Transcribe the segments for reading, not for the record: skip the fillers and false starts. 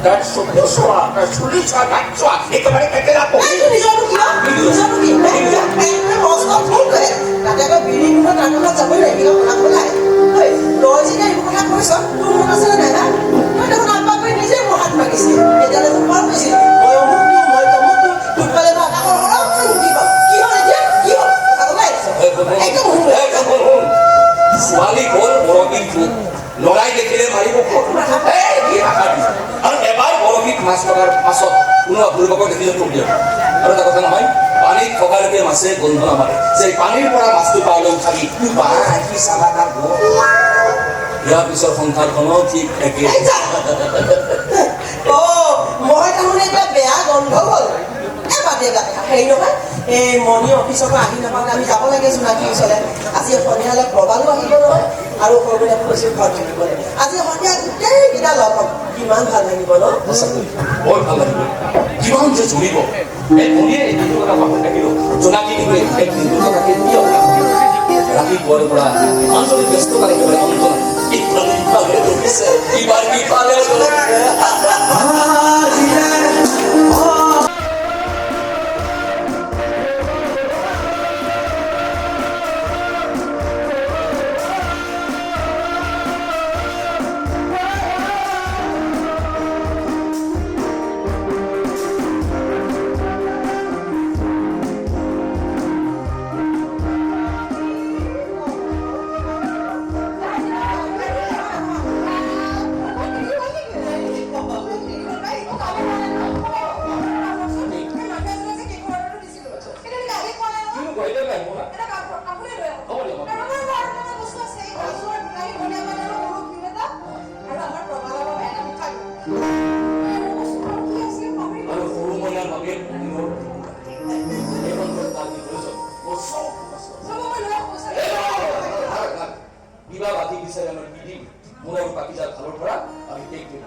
তাৰ সভ্য ছোঁয়া, তাৰ চুলি ছোঁয়া, গাছ ছোঁয়া, একেবাৰে কেটে ৰাখো। নিজৰটো কিয়? নিজৰটো কি? মস্ত ভুল কৰে। তাতে আকৌ বিৰি মুখত ৰান্ধনত যাবই লাগিব, বনাব লাগে। তই যেতিয়া এইবোৰ কথা কৈছ, তোৰ মনত আছে নে নাই? তই দেখোন আব্বাক কৈ নিজে মোৰ হাত মাগিছিল। এতিয়া দেখোন বৰ কৈছিল, মই অমুক দিওঁ, মই তমুক দিওঁ, তোক পালে বা আকৌ কি হ'ল? কি হ'ল এতিয়া? কি হ'ল? কথাটো নাই। একদম শুন। ছোৱালী হ'ল বৰশীৰ জোক, লৰাই দেখিলে মাৰিব আৰু এবাৰ বৰশীত মাছ থকাৰ পাছত কোনো অভিভাৱকক দেখিলে খুব দিয়ে। আৰু এটা কথা নহয়, পানীত থকালৈকে মাছে গোন্ধ নামাৰে, যে পানীৰ পৰা মাছটো পাবলৈ উঠাবি কি চালা তাৰ ইয়াৰ পিছৰ সংসাৰখনো ঠিক একে। মই তাৰমানে এতিয়া বেয়া গন্ধ হ'ল। বাদে হেৰি নহয়, এই মণি অফিচৰ পৰা আহি নাপাওঁতে আমি যাব লাগে জোনাকীৰ ওচৰলৈ। আজি সন্ধিয়ালৈ প্ৰবালো আহিব নহয়, আৰু সৰুবিলাক কৈছোঁ ঘৰত থাকিবলৈ। আজি সন্ধিয়া গোটেইকেইটা লগ হ'ম, কিমান ভাল লাগিব ন? বৰ ভাল লাগিব, কিমান যে জুৰিব। এই মণিয়ে এইটো কথা ভাবি থাকিলো, জোনাকী কিন্তু এক দিনটো থকাকে ৰাতিপুৱাৰ পৰা মানুহজনে ব্যস্ততা একেবাৰে অন্ত নাই। ইফালে দৌৰিছে, ইবাৰ সিফালে দৌৰিছে। কিবা বাকি বিচাৰি আমাৰ বিধি মোৰ আৰু বাকি যাৰ ফালৰ পৰা আমি টেক দিম।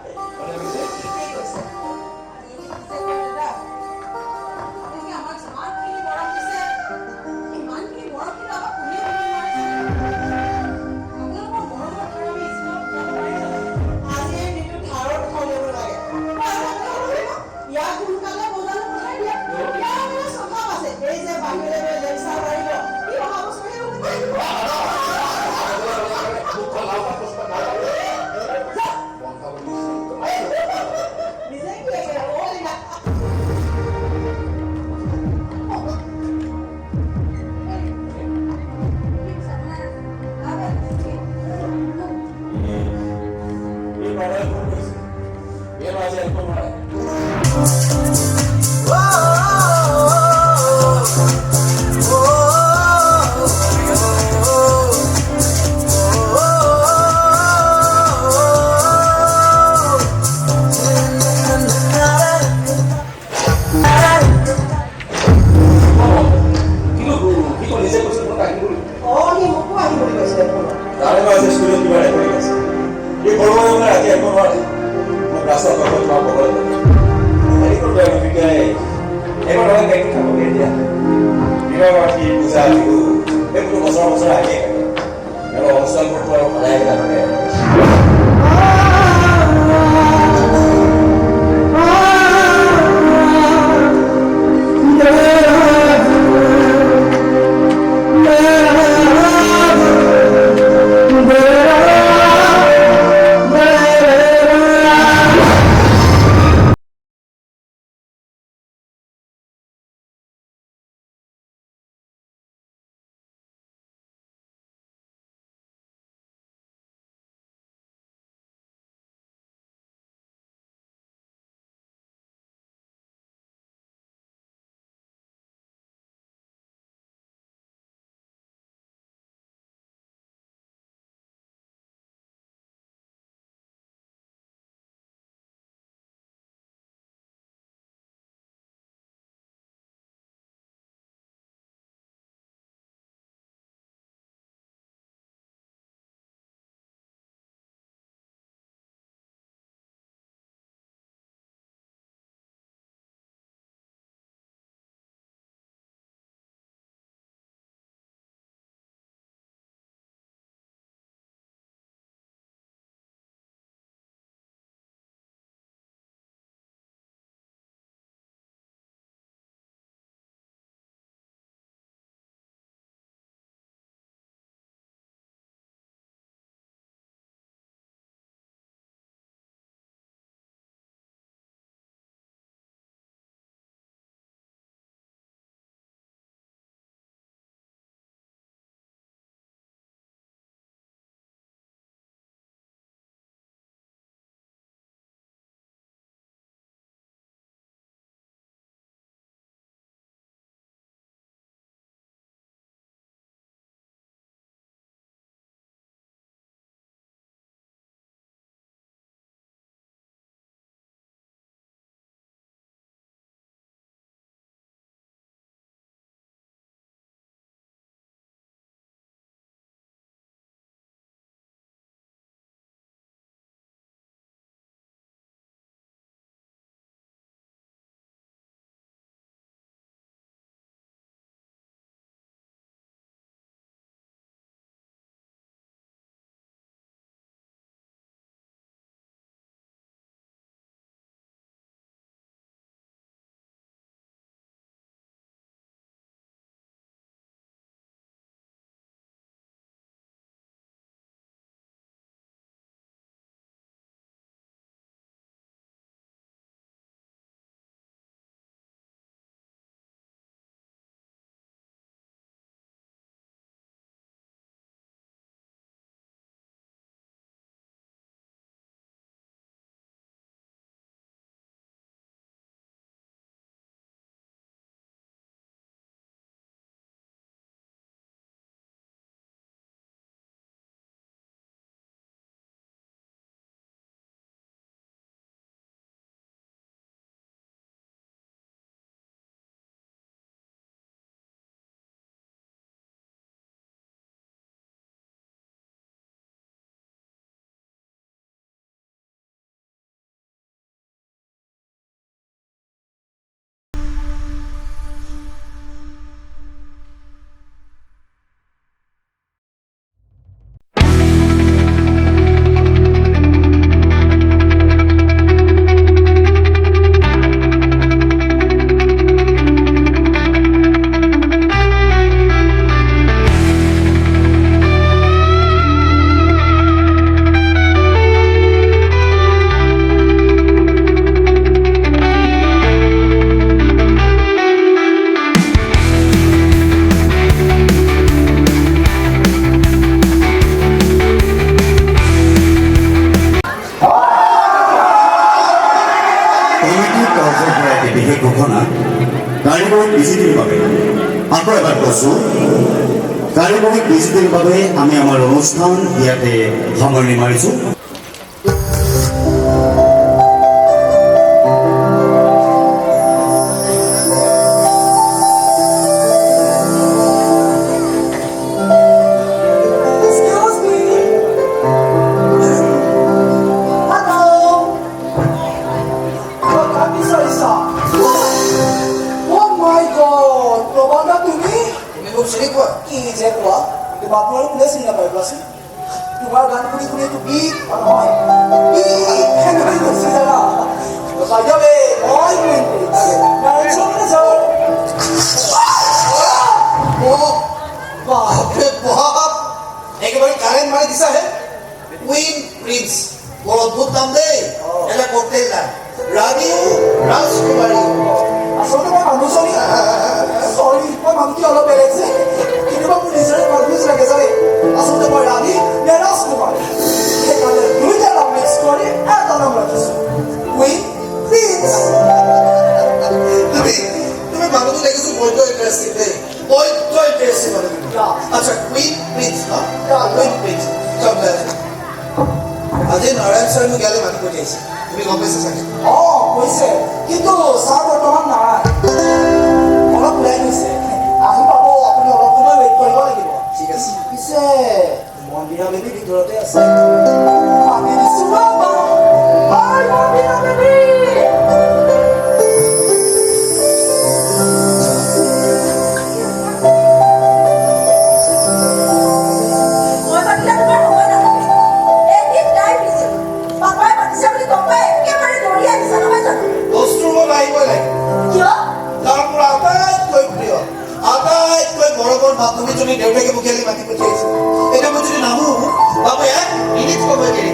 বছৰ আহিয়ে থাকে অনুষ্ঠানবোৰতো আৰু সদায় বিজুতিৰ বাবে আকৌ এবাৰ কৈছোঁ পাৰিবাৰিক বিজুতিৰ বাবে আমি আমাৰ অনুষ্ঠান ইয়াতে সামৰণি মাৰিছোঁ। তোমাৰ গান শুনি শুনি তো গীত নহয় কেনেকৈ গৈছে জানা বাজাবে মই একেবারে কারেন্ট মারি দিছা হে কুইন প্রিন্স বড় অদ্ভুত নাম দেই এটা করতে না রানীও রাজকুমারী আচলতে মই মানুহজনী চৰি মই মানুহটি অলপ বেলেগ যে কেতিয়াবা মোৰ নিজৰে কনফিউজ লাগে জানে আচলতে মই ৰাণী নে ৰাজকুমাৰী সেইকাৰণে দুইটা নাম মিক্স কৰি এটা নাম ৰাখিছোঁ কুইন প্ৰিন্স তুমি মানুহটো দেখিছো বৈধ ইন্টারেস্টিং দেই বৈধ ইন্টারেস্টিং মানে আচ্ছা কুইন প্রিন্স না কুইন প্রিন্স চল আজি নারায়ণ স্যার মোক গেলে মাতি পঠিয়াইছে তুমি গম পাইছা চাগে কৈছে কিন্তু ছাৰ বৰ্তমান নাই অলপ ওলাই গৈছে আহি পাব আপুনি অলপ সময় ৱেইট কৰিব লাগিব ঠিক আছে পিছে মন্দিৰা বেবী ভিতৰতে আছে আমি দিছোঁ ৰ'বা হাই মন্দিৰা বেবী তুমি দেউতাকে মুখিয়ালি মাতি পঠিয়াইছে এটা মই যদি নামো বাবু এক মিনিট সময় গেলে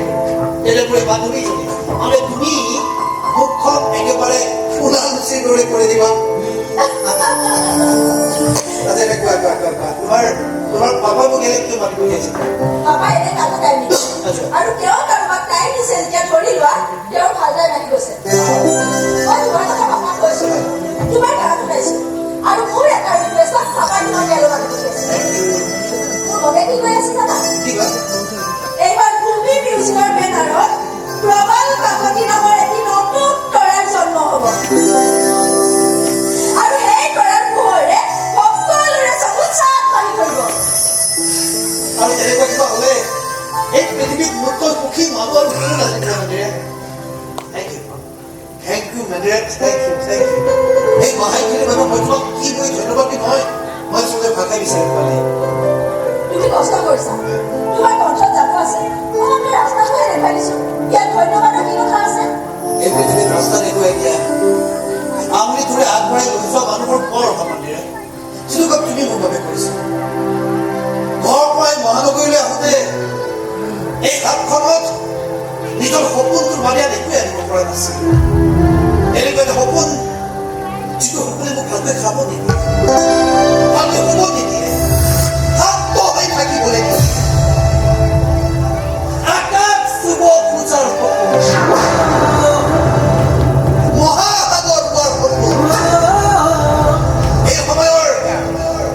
এটা পুরো বান্ধবী জনী মানে তুমি মুখখন একেবারে ফুলা লুচির দৌড়ে করে দিবা আচ্ছা এটা তোমার তোমার বাবা মুখিয়ালি কেউ মাতি পঠিয়াইছে পাপা এনে কাকো টাইম দিছে আৰু কিয় কাৰোবাক টাইম দিছে যেতিয়া ধৰি লোৱা তেওঁৰ ভালদৰে লাগি গৈছে মই তোমাৰ কথা পাপাক কৈছো তোমাৰ গাটো পাইছো আৰু মোৰ এটা ৰিকুৱেষ্ট পাপাই তোমাৰ গেলো মাতি পঠিয়াইছে মোৰ মনে কি কৈ আছে জানা এইবাৰ ভূমি মিউজিকৰ বেনাৰত প্ৰবল কাকতি নামৰ এটি নতুন তৰাৰ জন্ম হ'ব আৰু সেই তৰাৰ পোহৰে সকলোৰে চকু চাপ মাৰি ধৰিব আৰু তেনেকুৱা কিবা হ'লে এই পৃথিৱীত মোতকৈ সুখী মানুহ আৰু কোনো নাথাকিব মেনেৰে থেংক ইউ মেনেৰে থেংক ইউ এই সহায়খিনিৰ বাবে মই তোমাক কি বুলি ধন্যবাদ দিম নহয় মই আচলতে ভাষাই বিচাৰি পোৱা নাই তুমি কষ্ট কৰিছা তোমাৰ কণ্ঠত জানো আছে মই আপোনাৰ ৰাস্তাটোহে দেখাই দিছো ইয়াত ধন্যবাদৰ কি কথা আছে এই পৃথিৱীত ৰাস্তা দেখুৱাই দিয়া আঙুলি ধৰি আগবঢ়াই লৈ যোৱা মানুহৰ বৰ অভাৱ মন্দিৰে যিটো কাম তুমি মোৰ বাবে কৰিছা ঘৰ পৰাই মহানগৰীলৈ আহোঁতে এই হাতখনত নিজৰ সপোনটো মাৰিয়াত একোৱে আনিব পৰা নাছিল এনেকুৱা এটা সপোন যিটো সপোনে মোক ভালকৈ খাব নিদিয়ে ভালকৈ শুব নিদিয়ে শান্ত হৈ থাকিবলৈ দিয়ে আকাশ চুব খোজাৰ সপোন মহাসাগৰ পোৱাৰ সপোন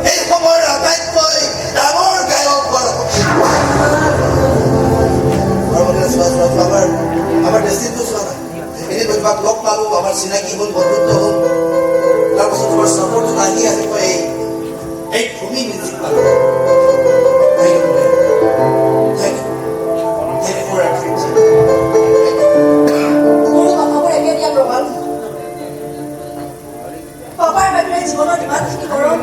এই সময়ৰ আটাইতকৈ ডাঙৰ গায়ক হোৱাৰ সপোন আমাৰ ডেষ্টিনটো চোৱা নাই এদিন মই তোমাক লগ পালোঁ আমাৰ চিনাকি হ'ল বন্ধুত্ব হ'ল তাৰপাছত তোমাৰ চাপৰ্টত আহি মই এই ভূমি মিউজিক পালোঁ মোৰো কথাবোৰ একে দিয়া প্ৰমাণ পাপাৰ বাহিৰে জীৱনত ইমানখিনি গৰম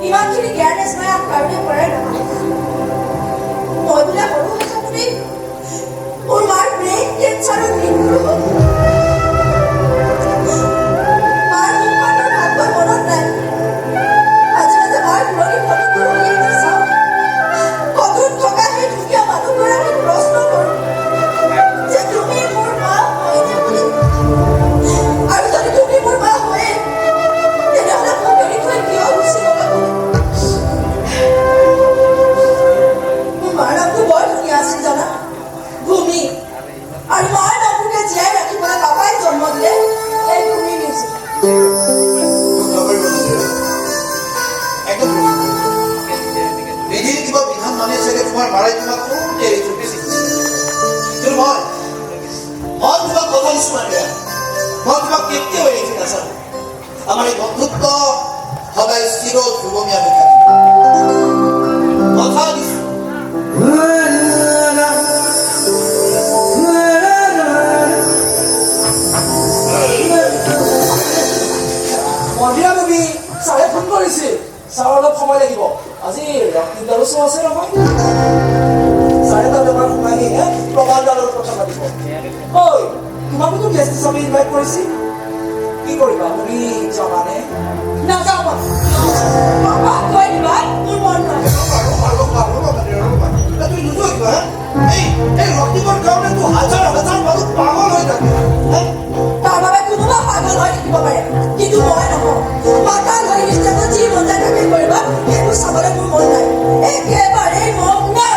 ইমানখিনি কেয়াৰলেছ মই কাৰণে পৰাই নহয় মই বোলে সৰু হৈ থাকোঁতে মোৰ মাৰ ব্ৰেইন কেঞ্চাৰত মৃত্যু হ'ল মাৰ মুখপাতৰ ভালকৈ মনত নাই মাজে মাজে মাৰ পুৰণি ফটোবোৰ উলিয়াই নাচাওঁ ফটোত থকা সেই ধুনীয়া মানুহগৰাকীক প্ৰশ্ন কৰোঁ যে তুমি মোৰ মা হয়নে বুলি আৰু যদি তুমি মোৰ মা হয়ে তেনেহ'লে মোক এৰি থৈ কিয় গুচি গ'লা বুলি মোৰ মাৰ নামটো বৰ ধুনীয়া আছিল জানা ভূমি আৰু মাৰ নামটোকে জীয়াই ৰাখিবলৈ একদম বিধিৰ কিবা বিধান মানি চাগে তোমাৰ মাৰাই তোমাক খুব এৰি চুপিছে কিন্তু মই তোমাক কথা দিছো মানে মই তোমাক কেতিয়াও এৰি নাচাওঁ আমাৰ এই বন্ধুত্ব সদায় চিৰ যুগমীয়া হৈ থাকিব কথা দিছো মন্দিৰা বেবী ছাৰে ফোন কৰিছিল ছাৰ অলপ সময় লাগিব আজি ৰক্তিমদাৰো শ্ব' আছে নহয় ছাৰে তাৰ বেমাৰ সোমাই কিনে প্ৰবালদাৰৰ কথা পাতিব ঐ তোমাকোতো গেষ্ট হিচাপে ইনভাইট কৰিছিল কি কৰিবা তুমি যাবানে নাযাওঁ মই বাবা কৈ দিবা মোৰ মন নাই তুমি নোযোৱা কিবা এই ৰক্তিমৰ কাৰণে তো হাজাৰ হাজাৰ মানুহ পাগল হৈ থাকে তাৰ বাবে কোনোবা পাগল হৈ থাকিব পাৰে কিন্তু মই নহয় পাগল হৈ নিশ্চয় যি মন যায় তাকে কৰিবা সেইবোৰ চাবলৈ মোৰ মন নাই একেবাৰেই মন নাই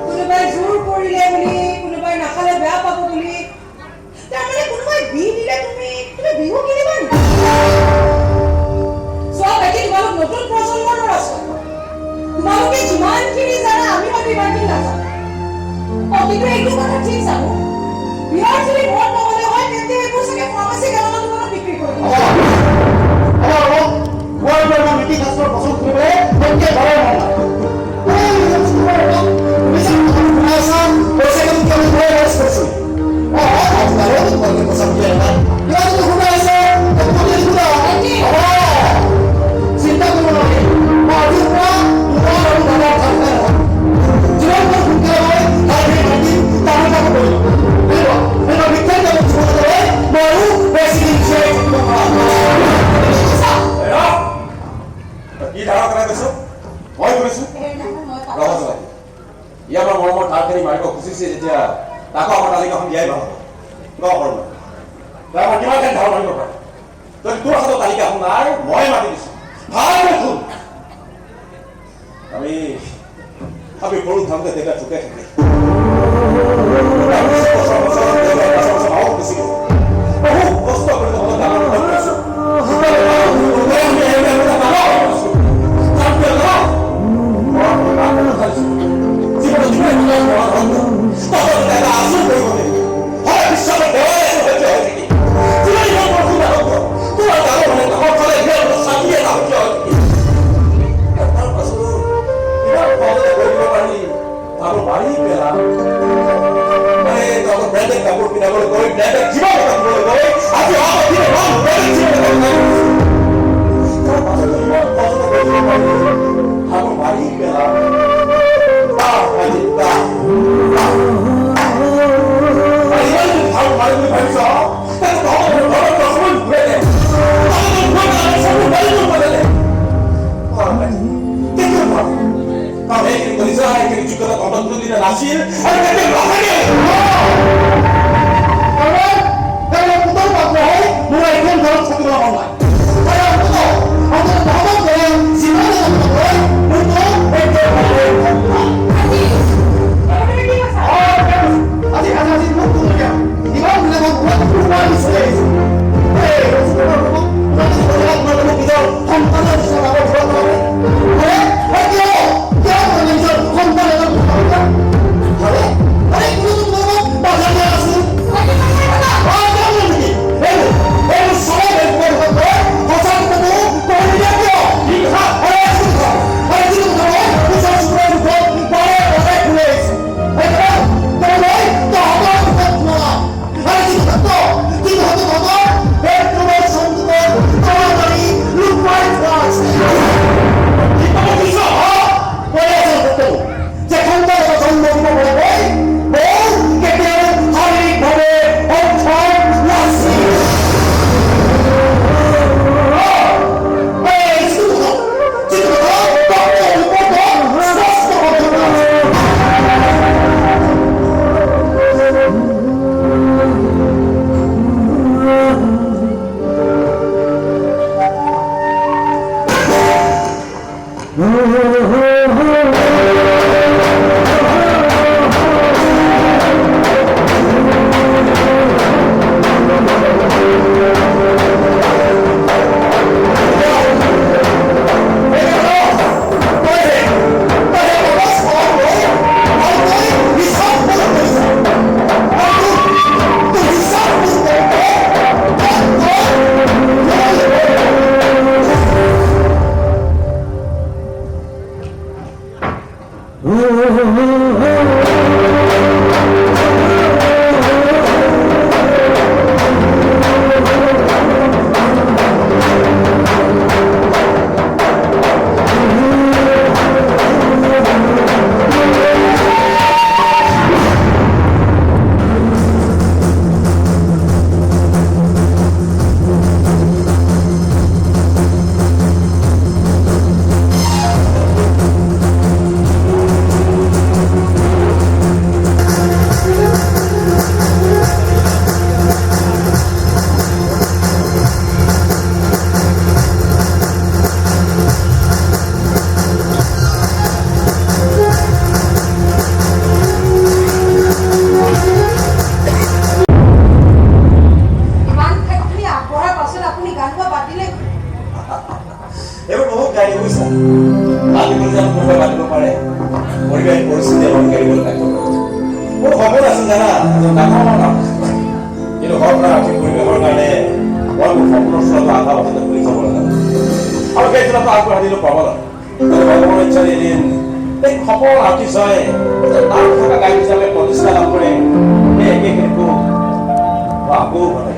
কোনোবাই জোৰ কৰিলে বুলি কোনোবাই নাখালে বেয়া পাব বুলি তাৰমানে কোনোবাই বি দিলে তুমি বিহু কিনিবা নেকি চোৱা বাকী তোমালোক নতুন প্ৰজন্মৰ আছো তোমালোকে যিমানখিনি জানা আমি হয়তো ইমানখিনি নাজানো কিন্তু এইটো কথা ঠিক জানো বিয়াৰ যদি মন নহ'লে হয় তেন্তে এইবোৰ চাগে ফাৰ্মাচী গেলামাল দোকানত বিক্ৰী কৰিব ইয়াৰ পৰা মৰমৰ ঠাৰখিনি মাৰিব খুজিছে যেতিয়া তাকো আমাৰ তালিকাখন দিয়াই ভাল হ'ব আমাৰ কিমানখিনি ধাৰ মাৰিব পাৰে যদি তোৰ হাতত তালিকাখন নাই মই মাতি দিছো ভাল শুন আমি সৰু থাকোঁতে তেতিয়া চুকে থাকে বহু কষ্ট কৰি জীবন বুজিছা আজি বুলি জানো কোনোবাই মাতিব পাৰে পৰিৱেশ পৰিস্থিতি অলপ কেৰিবলৈ লাগিব মোৰ সপোন আছিল জানা ডাঙৰ কাম কিন্তু ঘৰৰ পৰা আৰ্থিক পৰিৱেশৰ কাৰণে মই মোৰ সপোনৰ চলত আধা বছৰতে ঘূৰি যাব লগা আৰু সেইদিনাটো আগবঢ়াই দিলোঁ প্ৰবলত ভগৱানৰ ইচ্ছাৰে এদিন এই সফল আৰ্টিষ্ট হয় নাম থকা গায়ক হিচাপে প্ৰতিষ্ঠা লাভ কৰে সেই একেখিনিকো আকৌ বনাই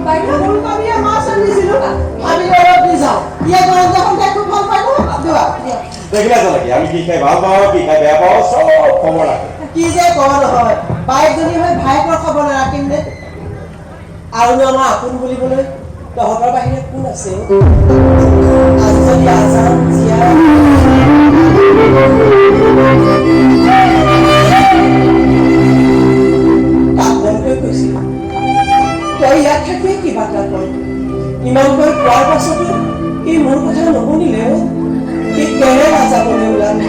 বাইদেউ ভুল কৰি মাছ আনিছিলো আমি অলপ দি যাওঁ ইয়ে গৰম দেখোন তাই খুব ভাল পায় ন দিবা দেখিলা চালাকি আমি কি খাই ভাল পাওঁ কি খাই বেয়া পাওঁ চব খবৰ ৰাখে কি যে কৰ নহয় বাইকজনী হৈ ভাইকৰ খবৰ নাৰাখিম নে আৰুনো আমাৰ আপোন বুলিবলৈ তহঁতৰ বাহিৰে কোন আছে আজি যদি আজান জীয়াই কাকনকৈ কৈছিল তই ইয়াত থাকিয়ে কিবা এটা কৰ ইমানকৈ কোৱাৰ পাছতো ই মোৰ কথা নুশুনিলে সি কেনে নাযাবলৈ ওলালে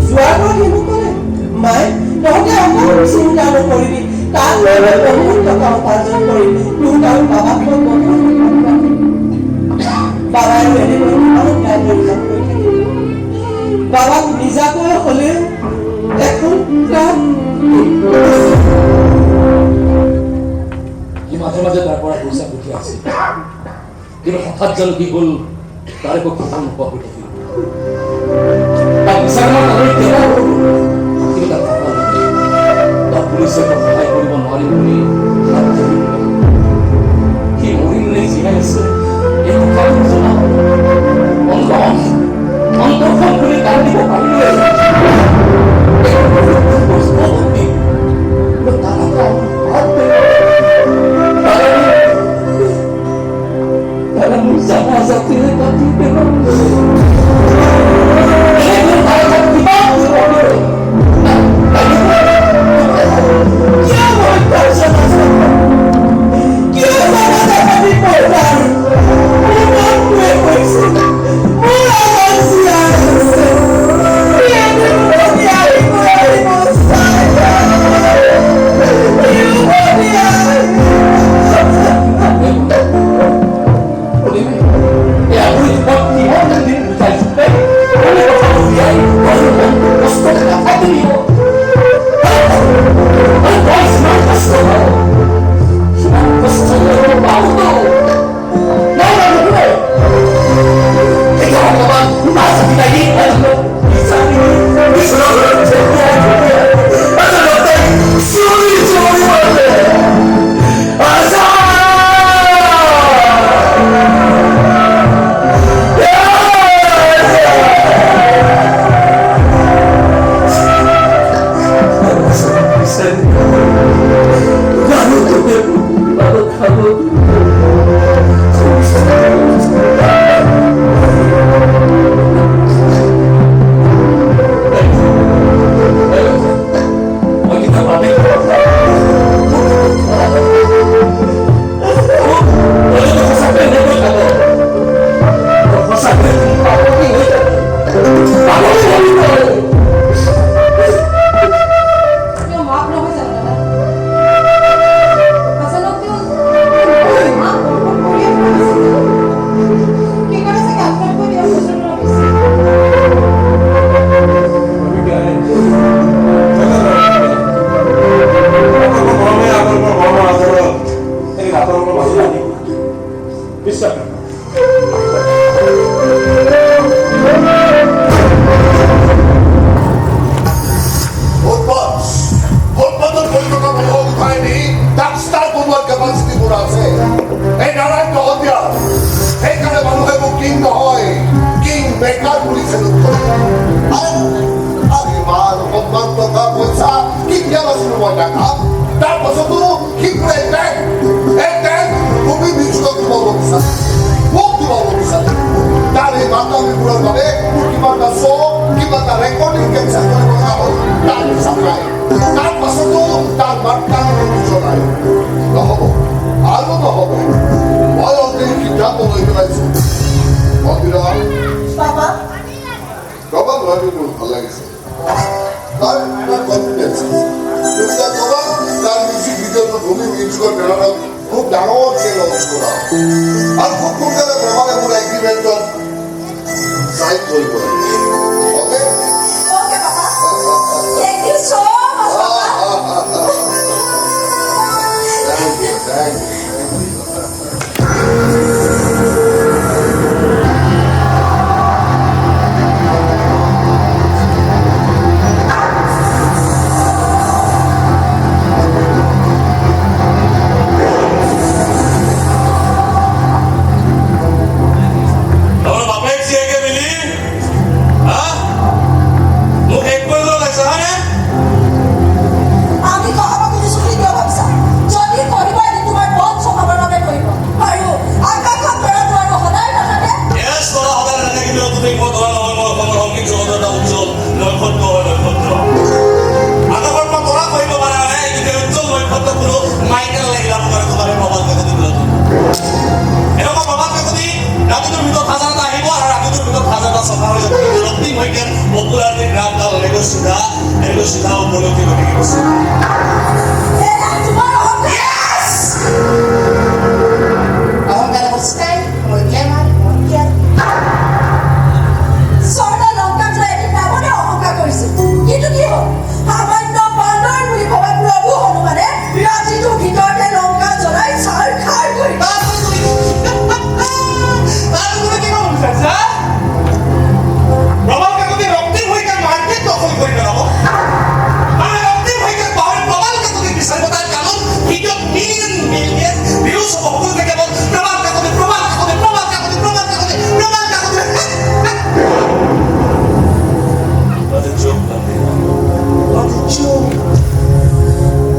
যোৱাৰ পৰা সি মোক ক'লে মায়ে তহঁতে অকণ চিন্তা নকৰিবি তাক লৈ বহুত টকা উপাৰ্জন কৰিবি তোক আৰু বাবাক মই বহুত বাবাই এনেকৈ কিমান দায়িত্ব কাম কৰি থাকিব বাবাক নিজাকৈ হ'লেও এখন সি মাজে মাজে তাৰ পৰা পইচা পঠিয়াই আছিল কিন্তু হঠাৎ জানো কি হ'ল তাৰ একো খবৰ নোপোৱা হৈ থাকিল তাক বিচাৰমান নাগৰিক কেনেকৈ হ'ল কিন্তু তাক থকা নাই তাক পুলিচে সহায় কৰিব নোৱাৰিম বুলি হাত ধৰি সি মৰিম নে জীয়াই আছে এই কথাটো জনা অন্তৰখন খুলি কান্দিব পাৰিলে Papa? Kapan lagi pun, Allah খুব ডাঙৰকৈ লঞ্চ কৰা আৰু খুব সোনকালে প্ৰেমালে মোৰ এগ্ৰিমেণ্টত চাইন কৰিব okay Okay, Papa. Thank you so much, Papa. Thank you. আমার বাপের জিয়াকে মিলি হ্যাঁ মুখ এক করে দেওয়া লাগছে হ্যাঁ আমি কহাব খুজিছো বুলি কিয় ভাবিছা যদি কৰিব এদিন তোমাৰ বন্ধ চহাবৰ বাবে কৰিব আৰু আকাশত তৰা নোৱাৰো সদায় নাথাকে এস তোৰা হবে না নাকি কিন্তু তুমি কো ধৰা নহয় মই অসমৰ সংগীত জগতটা উজ্জ্বল নক্ষত্ৰ হয় নক্ষত্ৰ আকাশৰ পৰা তৰা কৰিব পাৰা নাই কিন্তু উজ্জ্বল নক্ষত্ৰ কোনো মাইকেল লাগিলা মোৰ তোমাৰ প্ৰবাদ কাকতি দিলত এনেকুৱা প্ৰবাদ কাকতি ৰাতিটোৰ ভিতৰত হাজাৰটা আহিব আৰু ৰাতিটোৰ ভিতৰত হাজাৰটা চফা হৈ যাব কিন্তু ৰক্তিম শইকীয়াৰ পপুলাৰিটি গ্ৰাফডাল এনেকৈ চিধা উপলব্ধি কৰি গৈছে এয়া তোমাৰ অহংকাৰ অহংকাৰ অৱস্থাই মই গ্লেমাৰ মই জ্ঞান স্বৰ্ণ লংকা যোৱা এদিন ৰাৱণে অহংকাৰ কৰিছিল কিন্তু কি হ'ল সামান্য বান্দৰ বুলি ভবা প্ৰভু হনুমানে ৰাতিটোৰ ভিতৰতে লংকা জ্বলাই ছাৰ খাৰ কৰি প্ৰবাল কাকতি ৰক্তিম শইকীয়াৰ মাৰ্কেট দখল কৰি পেলাব আৰু ৰক্তিম শইকীয়াক পাহৰি প্ৰবাল কাকতি বিচাৰিব তাৰ কামত ভিডিঅ' মিলিয়ন ভিউজ হ'ব সকলোতে কেৱল প্ৰবাল কাকতি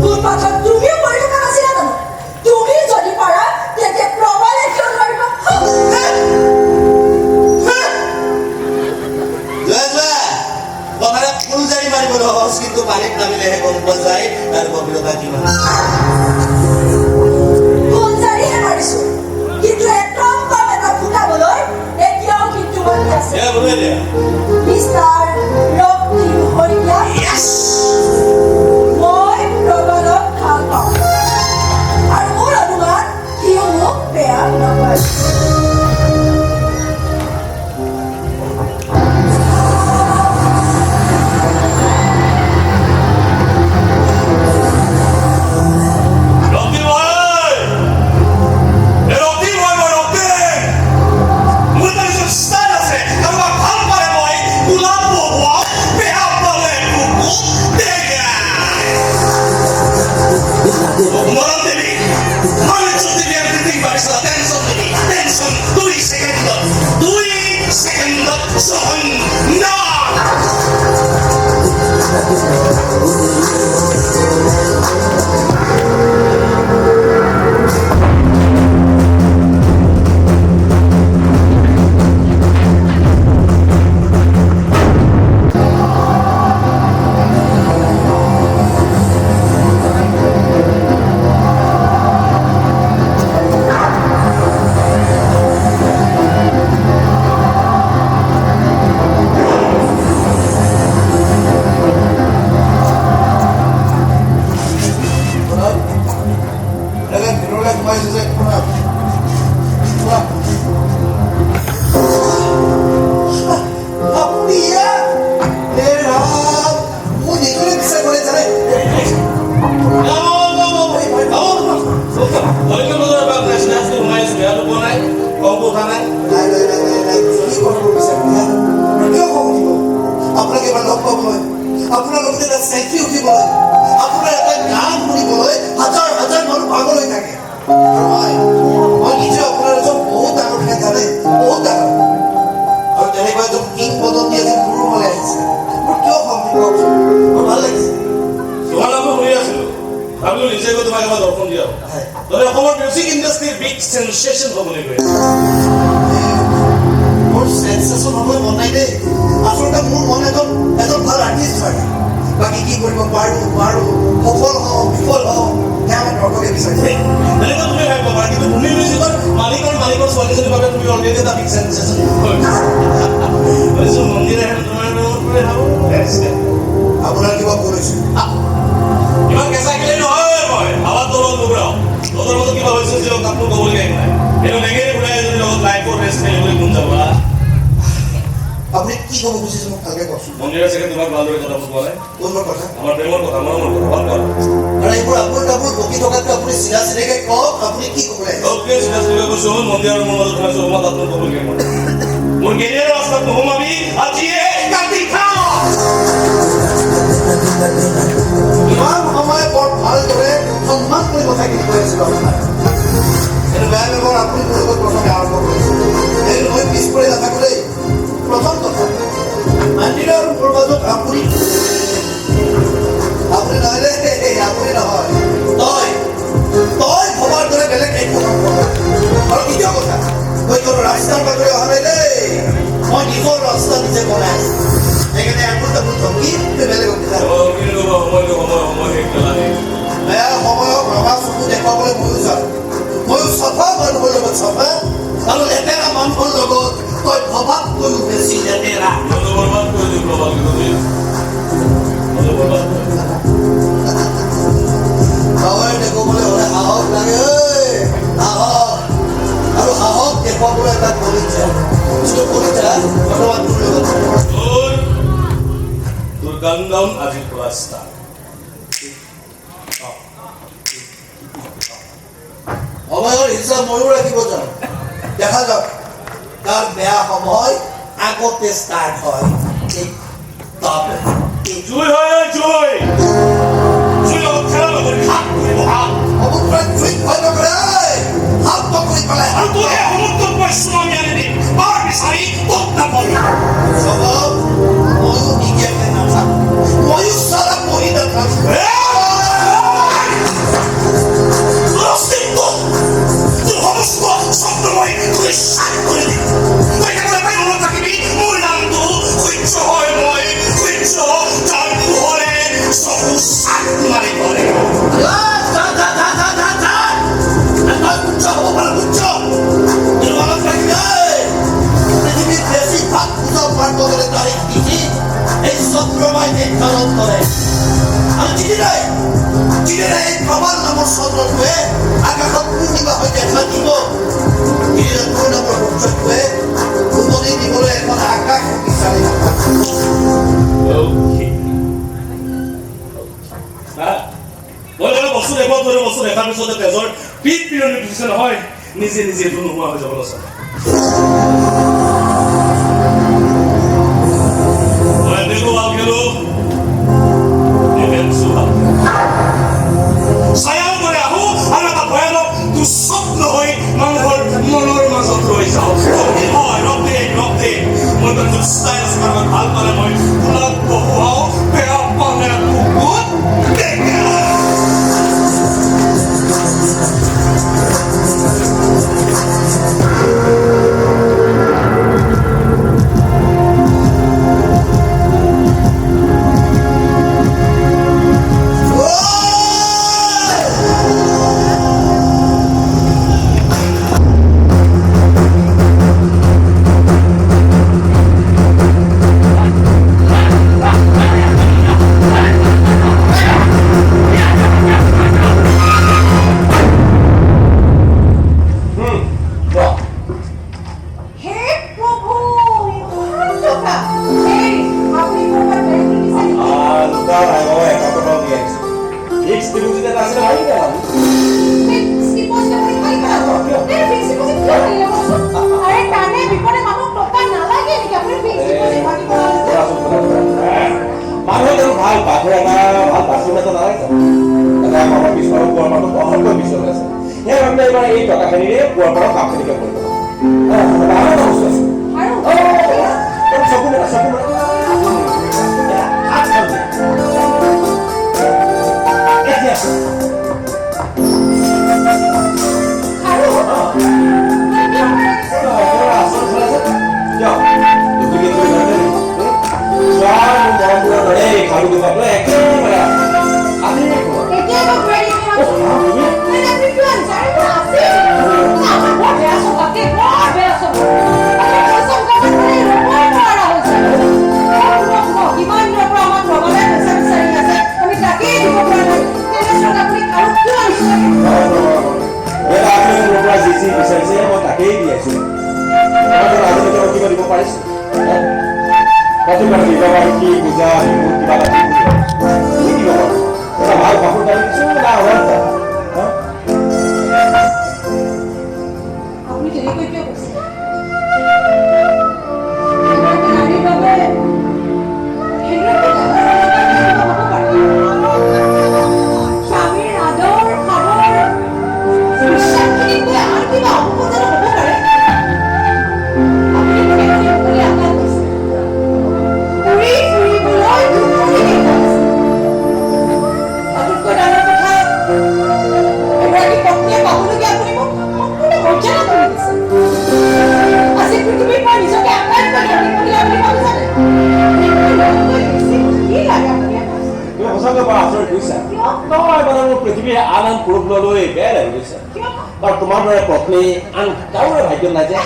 তোৰ পাছত তুমিও কৰি থকা নাছিলা জানো তুমি যদি পাৰা তেতিয়া প্ৰবালে কিয় নোৱাৰিব কথাৰে ফুলজাৰি মাৰিব সহজ কিন্তু পানীত নামিলেহে গম পোৱা যায় তাৰ গভীৰতা কিমান ফুলজাৰিহে মাৰিছো কিন্তু একদম কম এটা ফুটাবলৈ এতিয়াও কিন্তু বাকী আছে মিষ্টাৰ ৰক্তিম শইকীয়া মই প্ৰবালক ভাল পাওঁ আৰু মোৰ অনুমান সিও মোক বেয়া নাপায় মিউজিক ইণ্ডাষ্ট্ৰীৰ বিগ সেনসেশন হ'বলৈ গৈ মোৰ সেনসেশন হ'ব বনাই দে আচলতে মোৰ মন এজন ভাল আৰ্টিষ্ট হয় বাকী কি কৰিব পাৰো সফল হওঁ বিফল হওঁ সেয়া মই দৰ্শকে বিচাৰিছোঁ এনেকুৱা তুমি ভাবিব পাৰা কিন্তু ভূমি মিউজিকৰ মালিকৰ ছোৱালীজনীৰ বাবে তুমি অলৰেডি এটা বিগ সেনসেশন ভাবিছোঁ মন্দিৰে তোমাৰ আপোনাৰ কিবা কৰিছোঁ ইমান কেঁচা খেলি নহয় মই হাৱাত তলত নুঘূৰাও তোৰ মতে কিবা হৈছে যে কাপোৰ ক'বলগীয়া একো নাই এইটো নেগেৰে ঘূৰাই যদি লগত লাইফৰ ৰেষ্ট খেলিবলৈ কোন যাব আপুনি কি ক'ব খুজিছে মোক ভালকৈ কওকচোন মন্দিৰে চাগে তোমাক ভালদৰে কথা কোৱা নাই কোনবোৰ কথা আমাৰ প্ৰেমৰ কথা মৰমৰ কথা ভাল কোৱা আৰু এইবোৰ আপুনি বকি থকাতকৈ আপুনি চিধা চিধাকৈ কওক আপুনি কি ক'বলৈ আহিছে অ'কে চিধা চিধাকৈ কৈছোঁ মন্দিৰ আৰু মোৰ মাজত সোমাইছোঁ মই তাত ক'বলগীয়া মোৰ কেৰিয়াৰৰ ৰাস্তাত নোসোমাবি আজিয়ে কাটি খাওঁ ইমান সময় বৰ ভালদৰে সন্মান কৰি কথাখিনি কৈ আছিলোঁ আপোনাৰ এইটো বেয়া ব্যৱহাৰ আপুনি মোৰ লগত প্ৰথমে আৰম্ভ কৰিছে এইটো মই পিছ পৰি নাথাকোঁ দেই প্ৰথম কথা মন্দিৰ আৰু মোৰ মাজত আপুনি নহ'লে আপুনি নহয় তই ভবাৰ দৰে বেলেগ একো নকওঁ আৰু দ্বিতীয় কথা মই কোনো ৰাস্তাৰ বাতৰি অহা নাই দেই মই নিজৰ ৰাস্তা নিজে বনাই সেইকাৰণে আপুনি ধমকি বেলেগক বেয়া সময়ক ৰঙা চকু দেখুৱাবলৈ ময়ো চাফা মানুহৰ লগত চাফা আৰু লেতেৰা মানুহৰ লগত তই ভবাতকৈও বেছি লেতেৰা গাঁৱৰ দেখুৱাবলৈ হ'লে সাহস লাগে সাহস আৰু সাহস দেখুৱাবলৈ এটা কলিজা যিটো কলিজা বৰ্তমান তোৰ লগত তোৰ গংগাম আজিৰ পৰা ষ্টাৰ্ট সময়ৰ হিচাপ ময়ো ৰাখিব জানো দেখা যাওক তাৰ বেয়া সময় আগতে ষ্টাৰ্ট হয় জুই হয় জুই জুই লগত খেলা নকৰি হাত ধৰি বহা সমুদ্ৰত জুইত ভয় নকৰে হাত পকৰি পেলাই আৰু তোৰ এই সমুদ্ৰত মই চুনামি আনি দিম বাৰ বিচাৰি ক'ত নাপাবি ময়ো নিদিয়াকৈ নাথাকো ময়ো চাৰা পঢ়ি নাথাকো চন্দ্ৰটোৱে আকাশত পূৰ্ণিমা হৈ দেখা দিব তোৰ নামৰ সূৰ্যটোৱে উমনি দিবলৈ এখন আকাশ বিচাৰি বস্তু দেখুৱা তোৰ বস্তু দেখাৰ পিছতে তেজৰ পিঠ পিৰণি উঠিছে নহয় নিজে নিজে এইটো নোহোৱা হৈ যাবলৈ চায় মই দেখো ভাল খেলো ছায়াৰ দৰে আহো আৰু এটা ভয়ানক দুঃস্বপ্ন হৈ মানুহৰ মনৰ মাজত ৰৈ যাওঁ ৰক্তি মই তোৰ ষ্টাইল আছে কাৰণ ভাল পালে মই ফুলাক বহুৱাও বেয়া পালে কুকুত Aku তাকেই দি আছো আজিলৈকে মই কিবা দিব পাৰিছো কতোবাৰ দিব পাৰি কি পূজা কিবা এটা কি দিব পাৰো এটা ভাল কাপোৰ কানি দিছো না অৱস্থা আপুনি তেনেকৈ কিয় কৈছে নাৰীৰ বাবে স্বামীৰ আদৰ সাদৰ বিশ্বাসখিনিতকৈ আন কিবা অপপ্ৰচাৰ হ'ব পাৰে আপুনি সেইখিনি বুলি আশা কৰিছে ফুৰি ফুৰিবলৈ দুখৰি তাতোতকৈ ডাঙৰ কথা এগৰাকী পত্নীয়ে পাবলগীয়া আপুনি মোক সম্পূৰ্ণ মৰ্যাদা কৰি দিছে আজি পৃথিৱীৰ পৰা নিজকে আটাইতকৈ ধনী বুলি আপুনি ভাবি জানে কি লাগে আপুনি তুমি সঁচাকৈ বৰ আচৰিত হৈছা তই মানে মোৰ পৃথিৱীৰ আন আন পুৰুষলৈ বেয়া লাগি গৈছে আৰু তোমাৰ দৰে পত্নী আন কাৰোৰে ভাগ্য নাই যে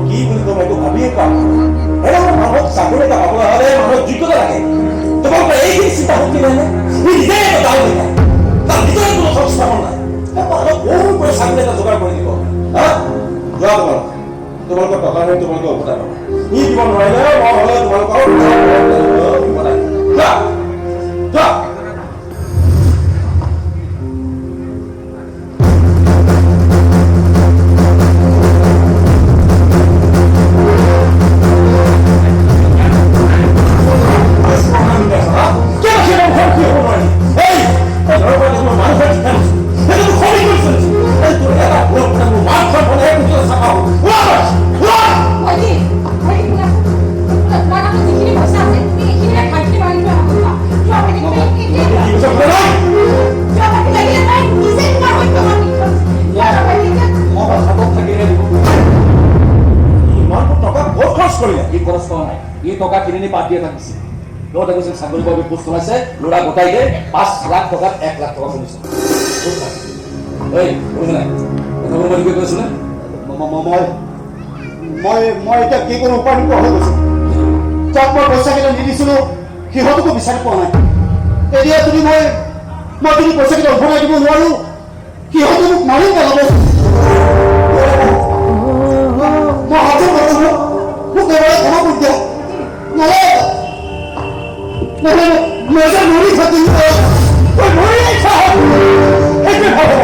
কি বুলি কম এইটো ভাবিয়ে পাম মানুহক চাকৰি এটা পাবলৈ হ'লে মানুহক যোগ্যতা লাগে তোমালোকৰ এইখিনি চিন্তা শক্তি নাই নে নিজে ডাল নাই তাৰ নিজৰে কোনো সংস্থাপন নাই বহুত কৰি চাকৰি এটা যোগাৰ কৰি দিব হা যোৱা তোমালোকৰ টকা নাই তোমালোকে উভতাই পাবা ই দিব নোৱাৰিলে মই হ'লে তোমালোকৰ উভতাই যোৱা যোৱা টকা কিনি বাদ দিয়ে থাকিছিল লগতে কৈছিল চাকৰি বাবে পোষ্ট ওলাইছে ল'ৰা গোটাই দিয়ে 5 লাখ টকাত 1 লাখ টকা শুনিছো এই শুনে কথা বলি কৈছো না মই এতিয়া কি কৰোঁ উপায় নোপোৱা হৈ গৈছো যাক মই পইচাকেইটা নিদিছিলোঁ সিহঁতকো বিচাৰি পোৱা নাই এতিয়া যদি মই যদি পইচাকেইটা উভতাই দিব নোৱাৰোঁ সিহঁতে মোক মাৰি পেলাব মই হাতৰ পাইছোঁ মোক এবাৰে ক্ষমা কৰি দিয়া মই যে মৰি থাকিম মই মৰি খাম সেইটোৱে ভাবো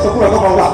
চকুৰ আগত পাবা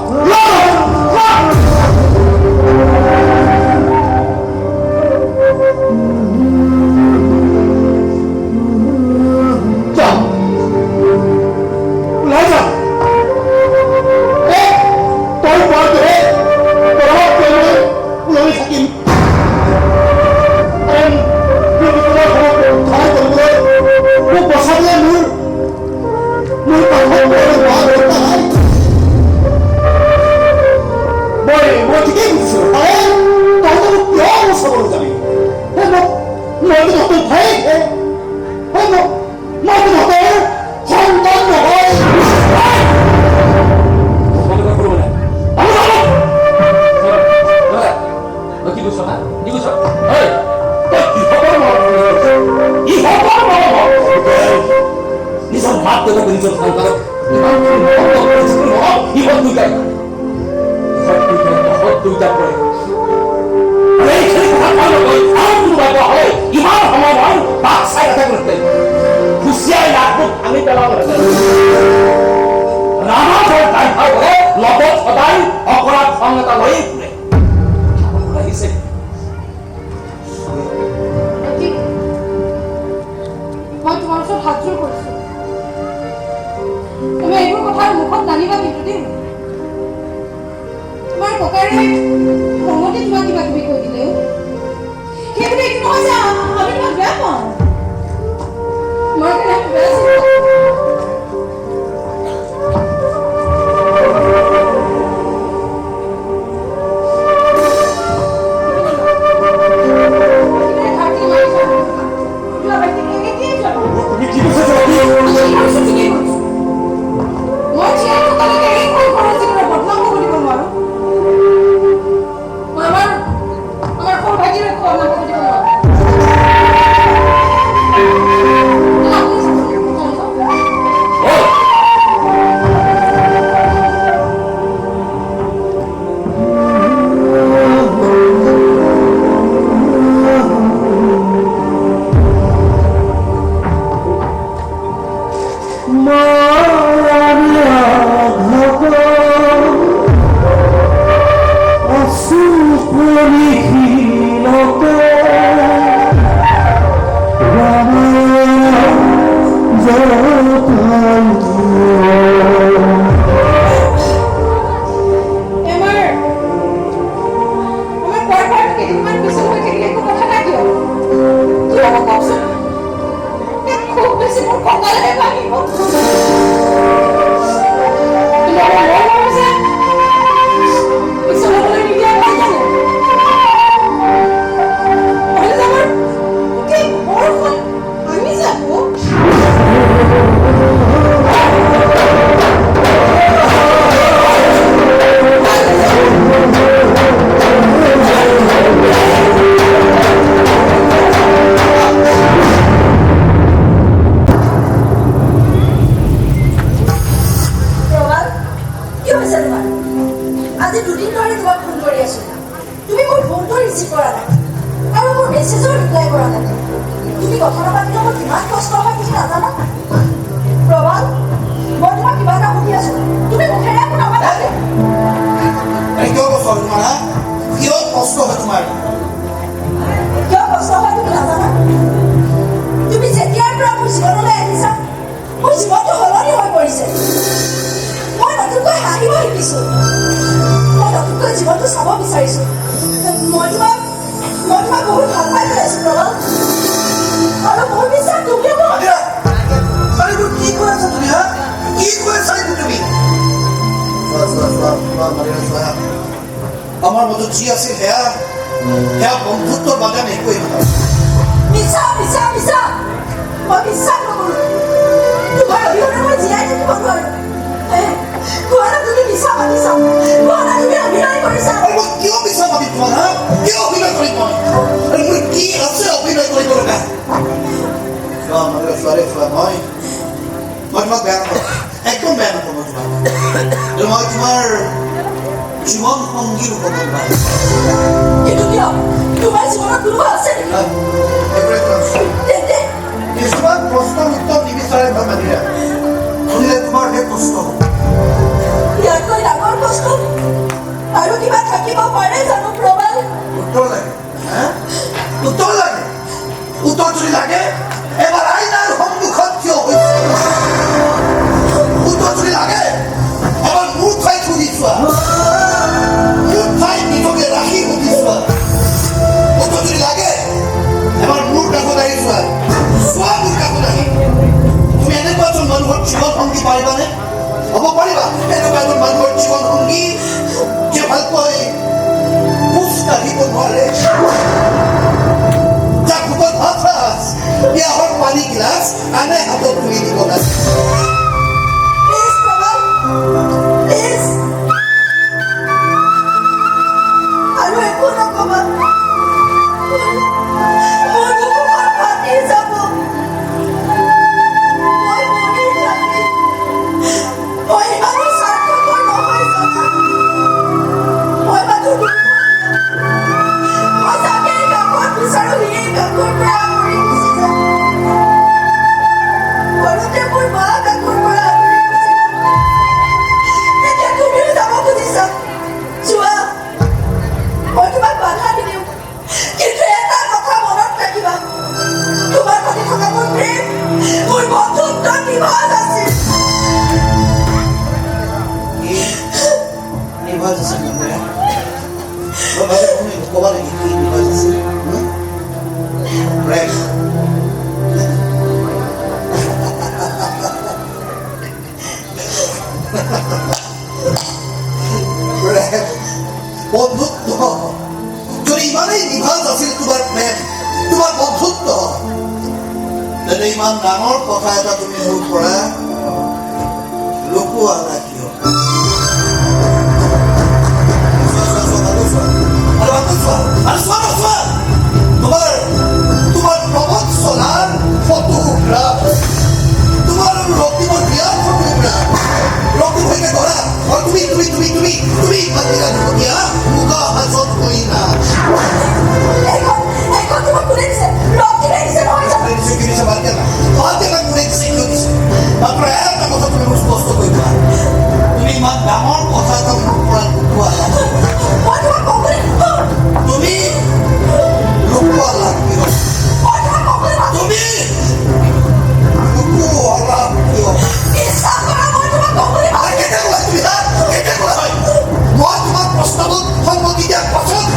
জানিবা কিন্তু দেই তোমাৰ ককাৰে খঙতে তোমাক কিবা কিবি কৈ দিলেও সেইবুলি এইটো নহয় যে আমি তোমাক বেয়া পাওঁ তোমাৰ কাৰণে আমি বেয়া চিন্তা আমাৰ মনত যি আছিল সেয়া বন্ধুত্বৰ বাগান একোৱেই নহয় মিছা মিছা মিছা মই বিশ্বাস নকৰো তোমাৰ অভিনয় মই জীয়াই থাকিব নোৱাৰো কোৱা তুমি মিছা মাতিছা কোৱা তুমি অভিনয় কৰিছা মই কিয় মিছা মাতি তোমাৰ কিয় অভিনয় কৰি মই আৰু মোৰ কি আছে অভিনয় কৰিব লগা মই তোমাক বেয়া নাপাওঁ একদম বেয়া নাপাওঁ মই তোমাৰ জীৱন সংগী ৰূপত কিন্তু কিয় তোমাৰ জীৱনত কোনোবা আছে নেকি কিছুমান প্ৰশ্নৰ উত্তৰ নিবিচাৰে মই মানিলে শুনিলে তোমাৰ হে কষ্ট হ'ব ইয়াতকৈ ডাঙৰ কষ্ট আৰু কিবা থাকিব পাৰে জানো প্ৰবাল উত্তৰ লাগে উত্তৰ লাগে উত্তৰ যদি লাগে এবাৰ আইনাৰ সন্মুখত কিয় হৈছে উত্তৰ যদি লাগে এবাৰ মোৰ ঠাইত সুধি চোৱা মোৰ ঠাইত নিজকে ৰাখি সুধি চোৱা উত্তৰ যদি লাগে এবাৰ মোৰ কাষত আহি চোৱা চোৱা মোৰ কাষত আহি তুমি এনেকুৱা এজন মানুহৰ জীৱন সংগী পাৰিবানে হ'ব পাৰিবা এনেকুৱা এজন মানুহৰ জীৱন সংগী যে ভালকৈ খোজ কাঢ়িব নোৱাৰে যাক বুকত ভাত সাজ বিয়াহৰ পানী গিলাচ আনে হাতত তুলি দিব লাগে প্লিজ প্ৰবাল প্লিজ আৰু একো নকবা মোৰ বুকুখন ফাটি যাব মই মৰি যাবি মই ইমানো স্বাৰ্থপৰ নহয় জানা মই মাথো মই যাকে এই কাষত বিচাৰো সেই কাষৰ পৰা মৰি গুচি যাম ঘৰতে মোৰ প্ৰেম বন্ধুত্ব যদি ইমানেই নিভাঁজ আছিল তোমাৰ প্ৰেম তোমাৰ বন্ধুত্ব তেনে ইমান ডাঙৰ কথা এটা তুমি মোৰ পৰা লুকুৱালা কিয়? তোমাৰ প্ৰবঞ্চনাৰ ফটোগ্ৰাফ তোমাৰ ৰক্তিমৰ বিয়াৰ ফটোগ্ৰাফ ৰক্তি ভয়কে ধৰা আৰু তুমি মাতিলা ধুনীয়া মুগা হাজত কইনা এইখন তোমাক কোনে দিছে? ৰক্তিমে দিছে নহয় জানো? দিছে ভালকে না ভালকে না কোনে দিছে কিয় দিছে মাত্ৰ এটা কথা তুমি মোক স্পষ্ট কৰি কোৱা তুমি ইমান ডাঙৰ কথা এটা মোৰ পৰা লুকুৱালা মই তোমাক ক'বলৈ তুমি লুকুৱালা কিয়? মই তোমাক ক'বলৈ তুমি লুকুৱালা কিয়? বিশ্বাস কৰা মই তোমাক ক'বলৈ কেতিয়া ক'লা তুমি কেতিয়া ক'লা হয় মই তোমাৰ প্ৰস্তাৱত সন্মতি দিয়াৰ পাছত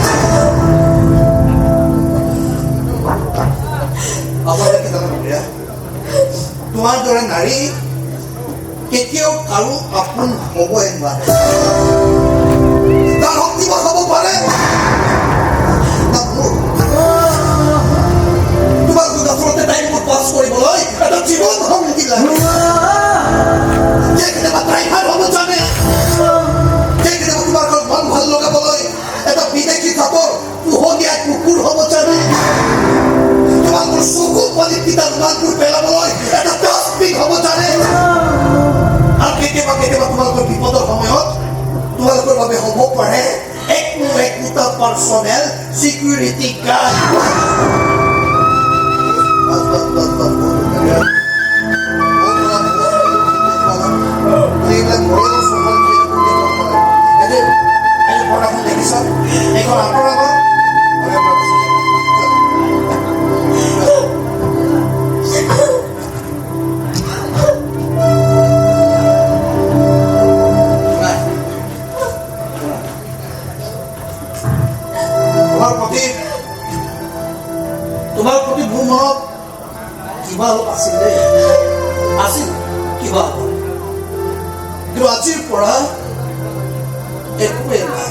আচলতে কি জানা প্ৰিয়া তোমাৰ দৰে নাৰী কেতিয়াও কাৰো আপোন হ'বই নোৱাৰে তাৰ শক্তিমান হ'ব পাৰে তোমাক আচলতে টাইমত পাছ কৰিবলৈ এটা জীৱন সংগী লাগে যে কেতিয়াবা ড্ৰাইভাৰ হ'ব জানে যে কেতিয়াবা তোমাৰ ঘৰত মন ভাল লগাবলৈ এটা বিদেশী জাতৰ পোহনীয়া কুকুৰ হ'ব জানে তোমালোকৰ চকু পানী পিতা ৰুমালবোৰ পেলাবলৈ এটা ডাষ্টবিন হ'ব জানে আৰু কেতিয়াবা তোমালোকৰ বিপদৰ সময়ত তোমালোকৰ বাবে হ'ব পাৰে একোটা পাৰ্চনেল চিকিউৰিটি গাৰ্ড এইখন আপোনাৰ তোমাৰ প্ৰতি মোৰ মনত কিবা অলপ আছিল দেই আছিল কিবা কিন্তু আজিৰ পৰা একোৱে নাই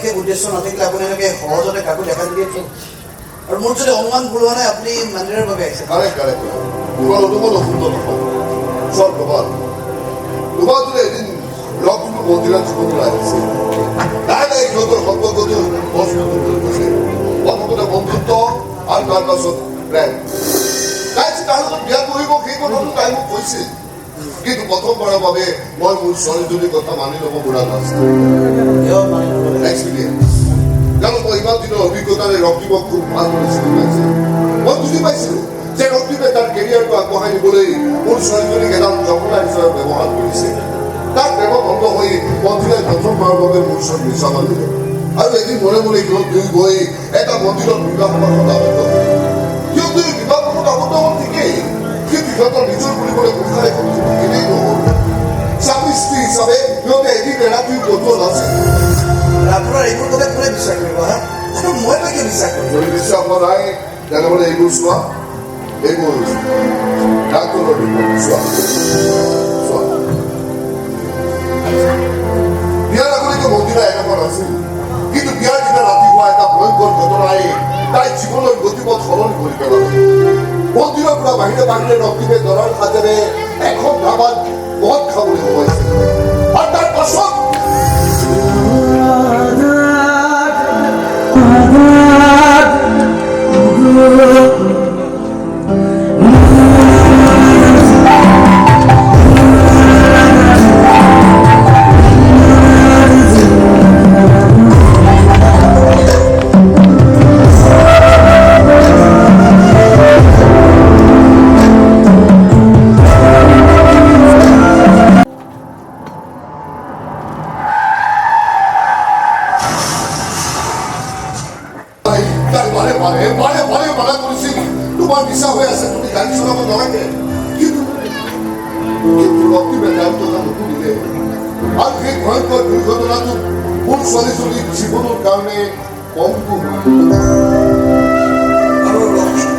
বিশেষ উদ্দেশ্য নাথাকিলে আপুনি এনেকৈ সহজতে কাকো দেখা দিয়ে আৰু মোৰ যদি অনুমান ভুল হোৱা নাই আপুনি মন্দিৰৰ বাবে আহিছে কাৰেক্ট তোমাৰ অনুমান অসুন্দৰ নহয় চব তোমাৰ যদি এদিন লক্ষ্মী মন্দিৰত জীৱনলৈ আহিছে তাই সিহঁতৰ সম্পৰ্কটো গৈছে প্ৰথমতে বন্ধুত্ব আৰু তাৰ পাছত প্ৰেম তাই তাৰ লগত বিয়া কৰিব সেই কথাটো তাই মোক কৈছিল কিন্তু প্ৰথমবাৰৰ বাবে মই মোৰ ছোৱালীজনীৰ কথা মানি ল'ব পৰা নাছিলো এক্সপিৰিয়েঞ্চ কাৰণ মই ইমান দিনৰ অভিজ্ঞতাৰে ৰক্তিমক খুব ভাল কৰি চিনি পাইছিলো মই বুজি পাইছিলো যে ৰক্তিমে তাৰ কেৰিয়াৰটো আগবঢ়াই নিবলৈ মোৰ ছোৱালীজনীক এডাল জখলা হিচাপে ব্যৱহাৰ কৰিছে তাৰ প্ৰেমত অন্ধ হৈ মন্দিৰে প্ৰথমবাৰৰ বাবে মোৰ ওচৰত মিছা মানিলে আৰু এদিন মনে মনে সিহঁত দুই গৈ এটা মন্দিৰত বিবাহ পাশত আবদ্ধ হ'ল সিহঁত দুই বিবাহ পাশত আবদ্ধ হ'ল ঠিকেই কিন্তু সিহঁতৰ নিজৰ বুলিবলৈ গোসাঁই এনেই নহ'ল স্বামী স্ত্ৰী হিচাপে সিহঁতে এদিন এৰাতিও বন্ধুত আছে আপোনাৰ এইবোৰ কথা কোনে বিশ্বাস কৰিব হা আৰু মই বাকী বিশ্বাস কৰিম যদি বিশ্বাস হোৱা নাই তেনেহ'লে এইবোৰ চোৱা এইবোৰ ডাক্তৰৰ ৰিপৰ্ট চোৱা বিয়াৰ আগলৈকে মন্দিৰা এনেকুৱা নাছিল কিন্তু বিয়াৰ দিনা ৰাতিপুৱা এটা ভয়ংকৰ ঘটনাই তাই জীৱনৰ গতিপথ সলনি কৰি পেলালে মন্দিৰৰ পৰা বাহিৰে ৰক্তিমে দৰাৰ সাজেৰে এখন ধাবাত মদ খাবলৈ সোমাইছিল আৰু তাৰ পাছত মানা কৰিছিল তোমাৰ নিচা হৈ আছে তুমি গাড়ী চলাব নালাগে কিন্তু ৰক্তিমে তাৰ কথা নুশুনিলে আৰু সেই ভয়ংকৰ দুৰ্ঘটনাটো মোৰ ছোৱালীজনীৰ জীৱনৰ কাৰণে কমকৈ আৰু ৰক্তিম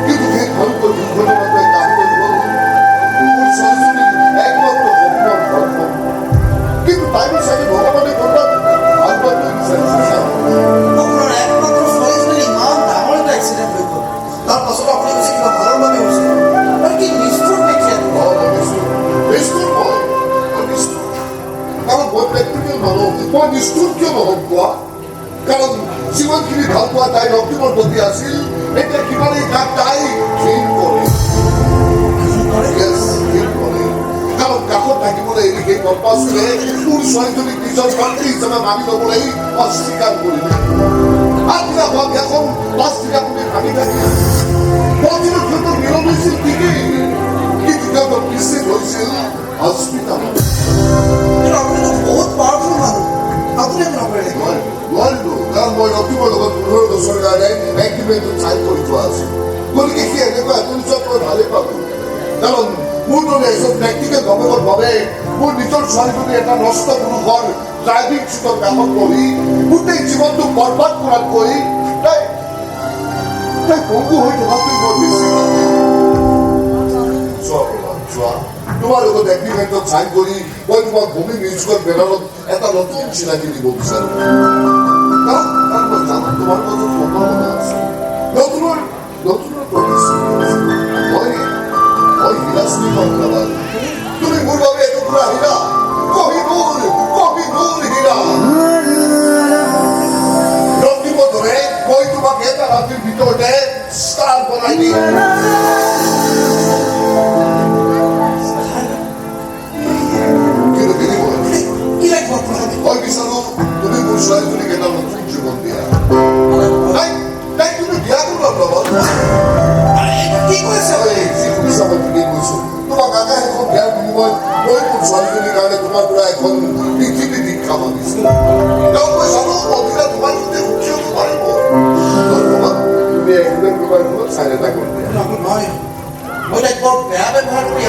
কিন্তু সেই ভয়ংকৰ দুৰ্ঘটনাটোৱে কাহিনী হ'ল মোৰ ছোৱালীজনীৰ একমাত্ৰ সপোনৰ ধৰ্ম কিন্তু তাইও চাগে ভগৱানে কৰবাত আগবাঢ়ি বিচাৰিছে আপোনাৰ একমাত্ৰ ছোৱালীজনীৰ ইমান ডাঙৰ এটা এক্সিডেণ্ট হৈ গ'ল তাৰ পাছত আপুনি কৈছে কিবা ভালৰ বাবে হৈছে আৰু কি নিষ্ঠুৰ ব্যক্তি কাৰণ মই প্ৰেক্টিকেল মানুহ মই নিষ্ঠুৰ কিয় নহ'ম কোৱা কাৰণ যিমানখিনি ভাল পোৱা তাই ৰক্তিমৰ প্ৰতি আছিল এতিয়া কিমানেই তাক তাই ফিল কৰে কাৰণ কাষত থাকিবলৈ এৰি সেই কম্পাছটোৱে মোৰ ছোৱালীজনীক নিজৰ পাত্ৰী হিচাপে মানি ল'বলৈ অস্বীকাৰ কৰিলে আগদিনা হোৱা বিয়াখন পাছদিনা আপুনি ভাবি থাকি মন্দিৰত সিহঁতৰ মিলন হৈছিল ঠিকেই কিন্তু সিহঁতৰ বিচ্ছেদ হৈছিল হস্পিটালত কিন্তু আপুনিতো বহুত পাৱাৰফুল মানুহ আপুনি একো নকৰিলে নোৱাৰিলো কাৰণ মই ৰক্তিমৰ লগত 15 বছৰৰ কাৰণে এগ্ৰিমেণ্টত চাইন কৰি থোৱা আছে গতিকে সি এনেকুৱা এজনীক মই ভালেই পালোঁ কাৰণ মোৰ দৰে এজন প্ৰেক্টিকেল গৱেষক ভাৱে মোৰ নিজৰ ছোৱালীজনী এটা নষ্ট পুৰুষৰ ড্ৰাইভিং চিটৰ কাষত বহি গোটেই জীৱনটো বৰবাদ কৰাতকৈ তাই পংগু হৈ থকাটোৱেই মই বেছি চোৱা তোমাৰ লগত এগ্ৰিমেণ্টত চাইন কৰি মই তোমাক ভূমি মিউজিকৰ বেনাৰত এটা নতুন চিনাকি দিব বিচাৰোঁ কাৰণ মই জানো তোমাৰ মাজত সম্ভাৱনা আছে নতুনৰ প্ৰতিশ্ৰুতি মই হীৰা শ্ৰী মহাবাদ তুমি মোৰ বাবে এটুকুৰা হীৰা কহিনুৰ হীৰা ৰক্তিমৰ দৰে মই তোমাক এটা ৰাতিৰ ভিতৰতে ষ্টাৰ বনাই দিম মই বিচাৰো তুমি মোৰ ছোৱালীজনীক এটা নতুন জীৱন দিয়া তাই তুমি বিয়া কৰিব লগত কি কৈছে যি শুনিছা মই ঠিকেই কৈছো তোমাক আকাশ এখন বিয়াৰ বিনিময়ত মই মোৰ ছোৱালীজনীৰ কাৰণে তোমাৰ পৰা এখন পৃথিৱী দীক্ষা মাগিছো কাৰণ মই জানো মন্দিৰা তোমাৰ সৈতে সুখী হ'ব পাৰিব ধন্যবাদ তুমি এগ্ৰিমেণ্ট পেপাৰ এখনত চাইন এটা কৰি দিয়া নহয় মই তাইক বৰ বেয়া ব্যৱহাৰ কৰি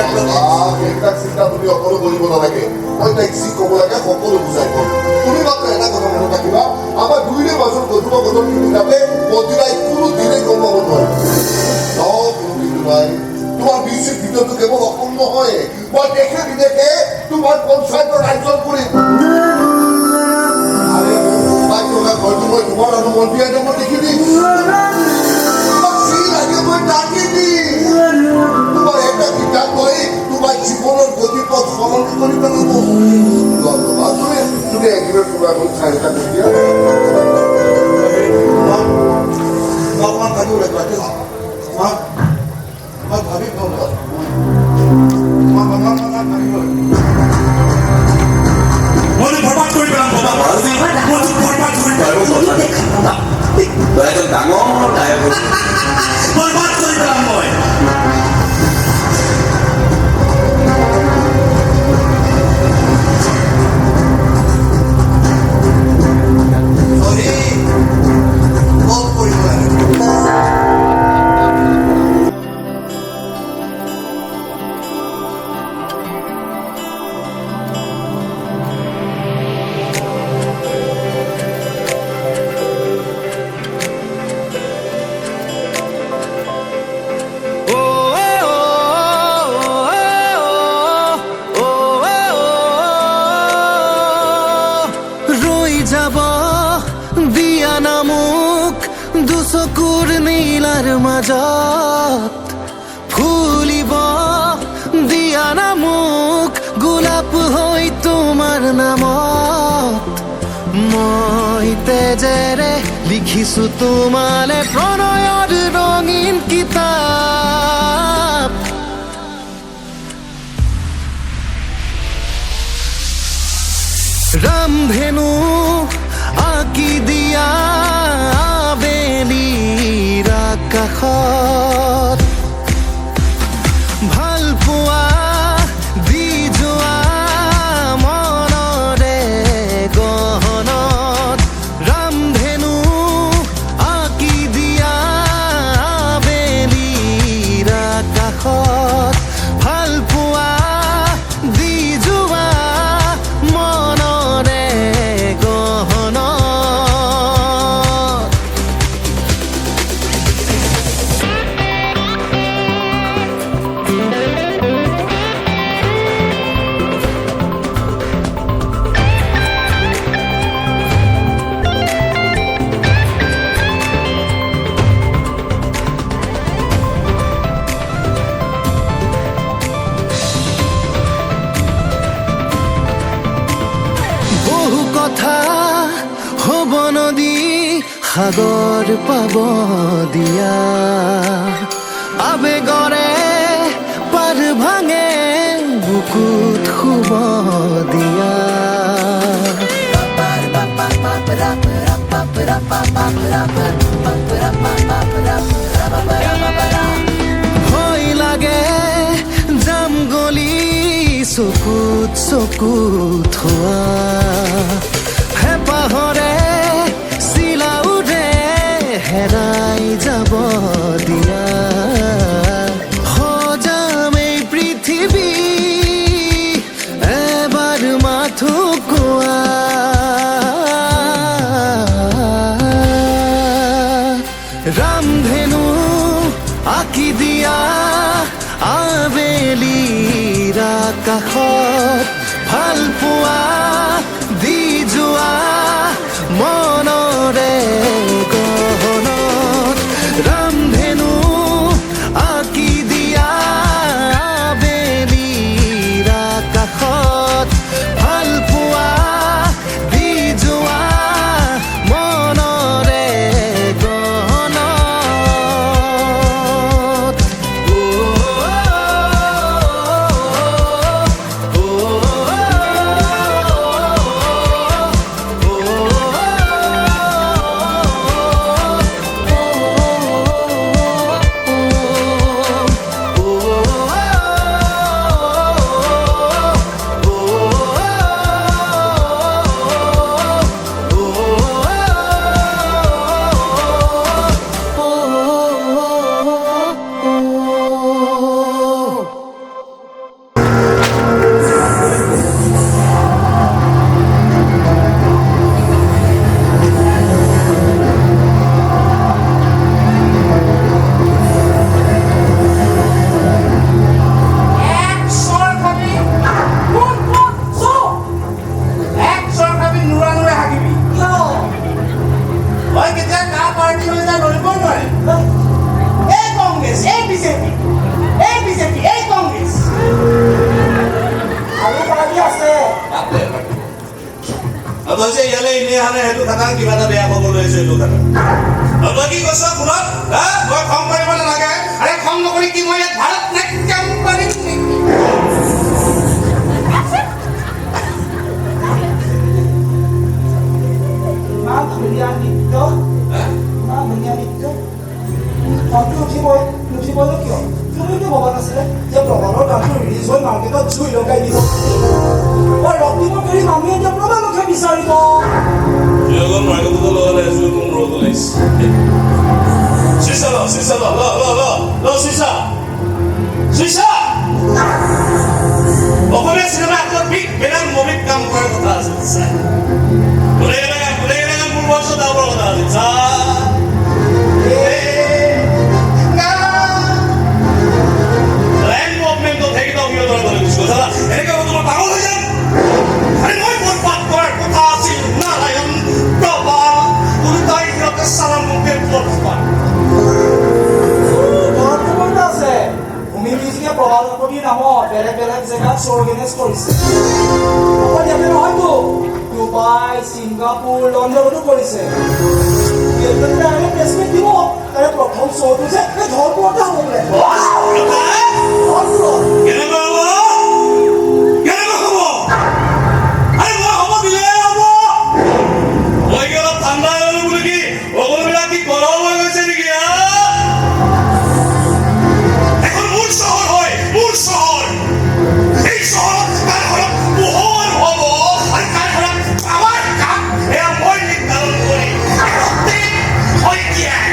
সেইবিলাক চিন্তা তুমি অকলে কৰিব নালাগে মই তাইক যি ক'ব লাগে সকলো বুজাই ক'ম তুমি মাত্ৰ এটা কথা মনত ৰাখিবা আমাৰ দুয়োৰে মাজত কথোপকথন হিচাপে মন্দিৰাই কোনো দিনে গম পাব নোৱাৰিব কোনো কিন্তু নাই তোমাৰ মিউজিক ভিডিঅ'টো কেৱল অসম নহয় মই দেশে বিদেশে তোমাৰ পঞ্চায়তৰ আয়োজন কৰিম বিয়া যাব দেখিবি তোমাক যি লাগে মই তাকে দি তোমাৰ এটা কিতাপ কয় তোমাৰ জীৱনৰ গতিপথ সলনি কৰি পেলাব ধন্যবাদ তুমি একেবাৰে তোমাৰ মোক চাৰিটা দিয়া অকণমান ভাবিব লাগিব ভাবি ভাবিব মই বৰবাদ কৰি পেলাম বাবা মই বৰবাদ কৰি পেলাম তই এজন ডাঙৰ নায়ক বৰবাদ কৰি পেলাম মই দুচকুৰ নীলাৰ মাজত ফুলিব দিয়া না মোক গোলাপ হৈ তোমাৰ নামত মই তেজেৰে লিখিছো তোমালে প্ৰণয়ৰ ৰঙীন কিতাপ ৰামধেনু আঁকি দিয়া আবেলিৰ আকাশত ভাল পোৱা দি যোৱা মনৰে গহনত ৰামধেনু আঁকি দিয়া আবেলিৰ আকাশত ভাল পোৱা দি যোৱা মনৰে গহনত বহু কথা হ'ব নদী সাগৰ পাব দিয়া আবেগৰে পাৰ ভাঙে বুকুত শুব দিয়া ভয় লাগে যাম গলি চকুত চকুত হোৱা হেঁপাহৰে চিলাউৰে হেৰাই যাব দিয়া সজাম এই পৃথিৱী এবাৰ মাথো কোৱা ৰামধেনু আঁকি দিয়া আবেলিৰ আকাশত ভাল পোৱা দি যোৱা মনৰে গহনত ৰামধেনু আঁকি দিয়া আবেলিৰ আকাশত ভাল পোৱা দি যোৱা মনৰে গহনত তই যে ইয়ালৈ এনেই আনে সেইটো কথা কিবা এটা বেয়া খবৰ লৈ আহিছো এইটো কথা তই কি কৈছ শুনক মই খং কৰিব নালাগে আৰে খং নকৰি কি মই ইয়াত ভাৰত নাট্যম পাৰিম নেকি ইমান ধুনীয়া নৃত্য ইমান ধুনীয়া নৃত্য খংটো নুঠিবনো কিয় তুমিতো ভবা নাছিলে যে প্ৰবালৰ গানটো ৰিলিজ হৈ মাৰ্কেটত জুই লগাই দিব ৰক্তিমৰ কৰি মানুহে এতিয়া প্ৰবালকহে বিচাৰিব জগন মাৰ্কেটত লগালে জুই মোৰ ৰ'দ ওলাইছে চিচা ল চিচা অসমীয়া চিনেমা এখন বিগ বেলেগ মুভিত কাম কৰাৰ কথা আছে গোটেই মোৰ বয়সত ডাঙৰ কথা আছে এনেকে তোমাৰ পাগল হৈ যাম আৰে মই বৰবাদ কৰাৰ কথা আছিল নাৰায়ণ প্ৰবাল দুটাই সিহঁতে চালাম মুখে বৰবাদ ঘৰত আছে ভূমি মিউজিকে প্ৰবালপতিৰ নামত বেলেগ বেলেগ জেগাত শ্ব' অৰ্গেনাইজ কৰিছে অকল ইয়াতে নহয়তো ডুবাই ছিংগাপুৰ লণ্ডনতো কৰিছে প্লেচমেণ্ট দিব তাৰে প্ৰথম শ্ব'টো যে এই ধৰপুৰতে হ'ব বোলে কেনেকুৱা হ'ব আৰে মই হ'ব দিলেহে হ'ব মই কি অলপ ঠাণ্ডা হ'লো বুলি কি সকলোবিলাক কি গৰম হৈ গৈছে নেকি এখন মোৰ চহৰ হয় মোৰ চহৰ এই চহৰত কাৰখনত পোহৰ হ'ব আৰু কাৰখনত আমাৰ কাম এয়া মই নিৰ্ধাৰণ কৰি শইকীয়াই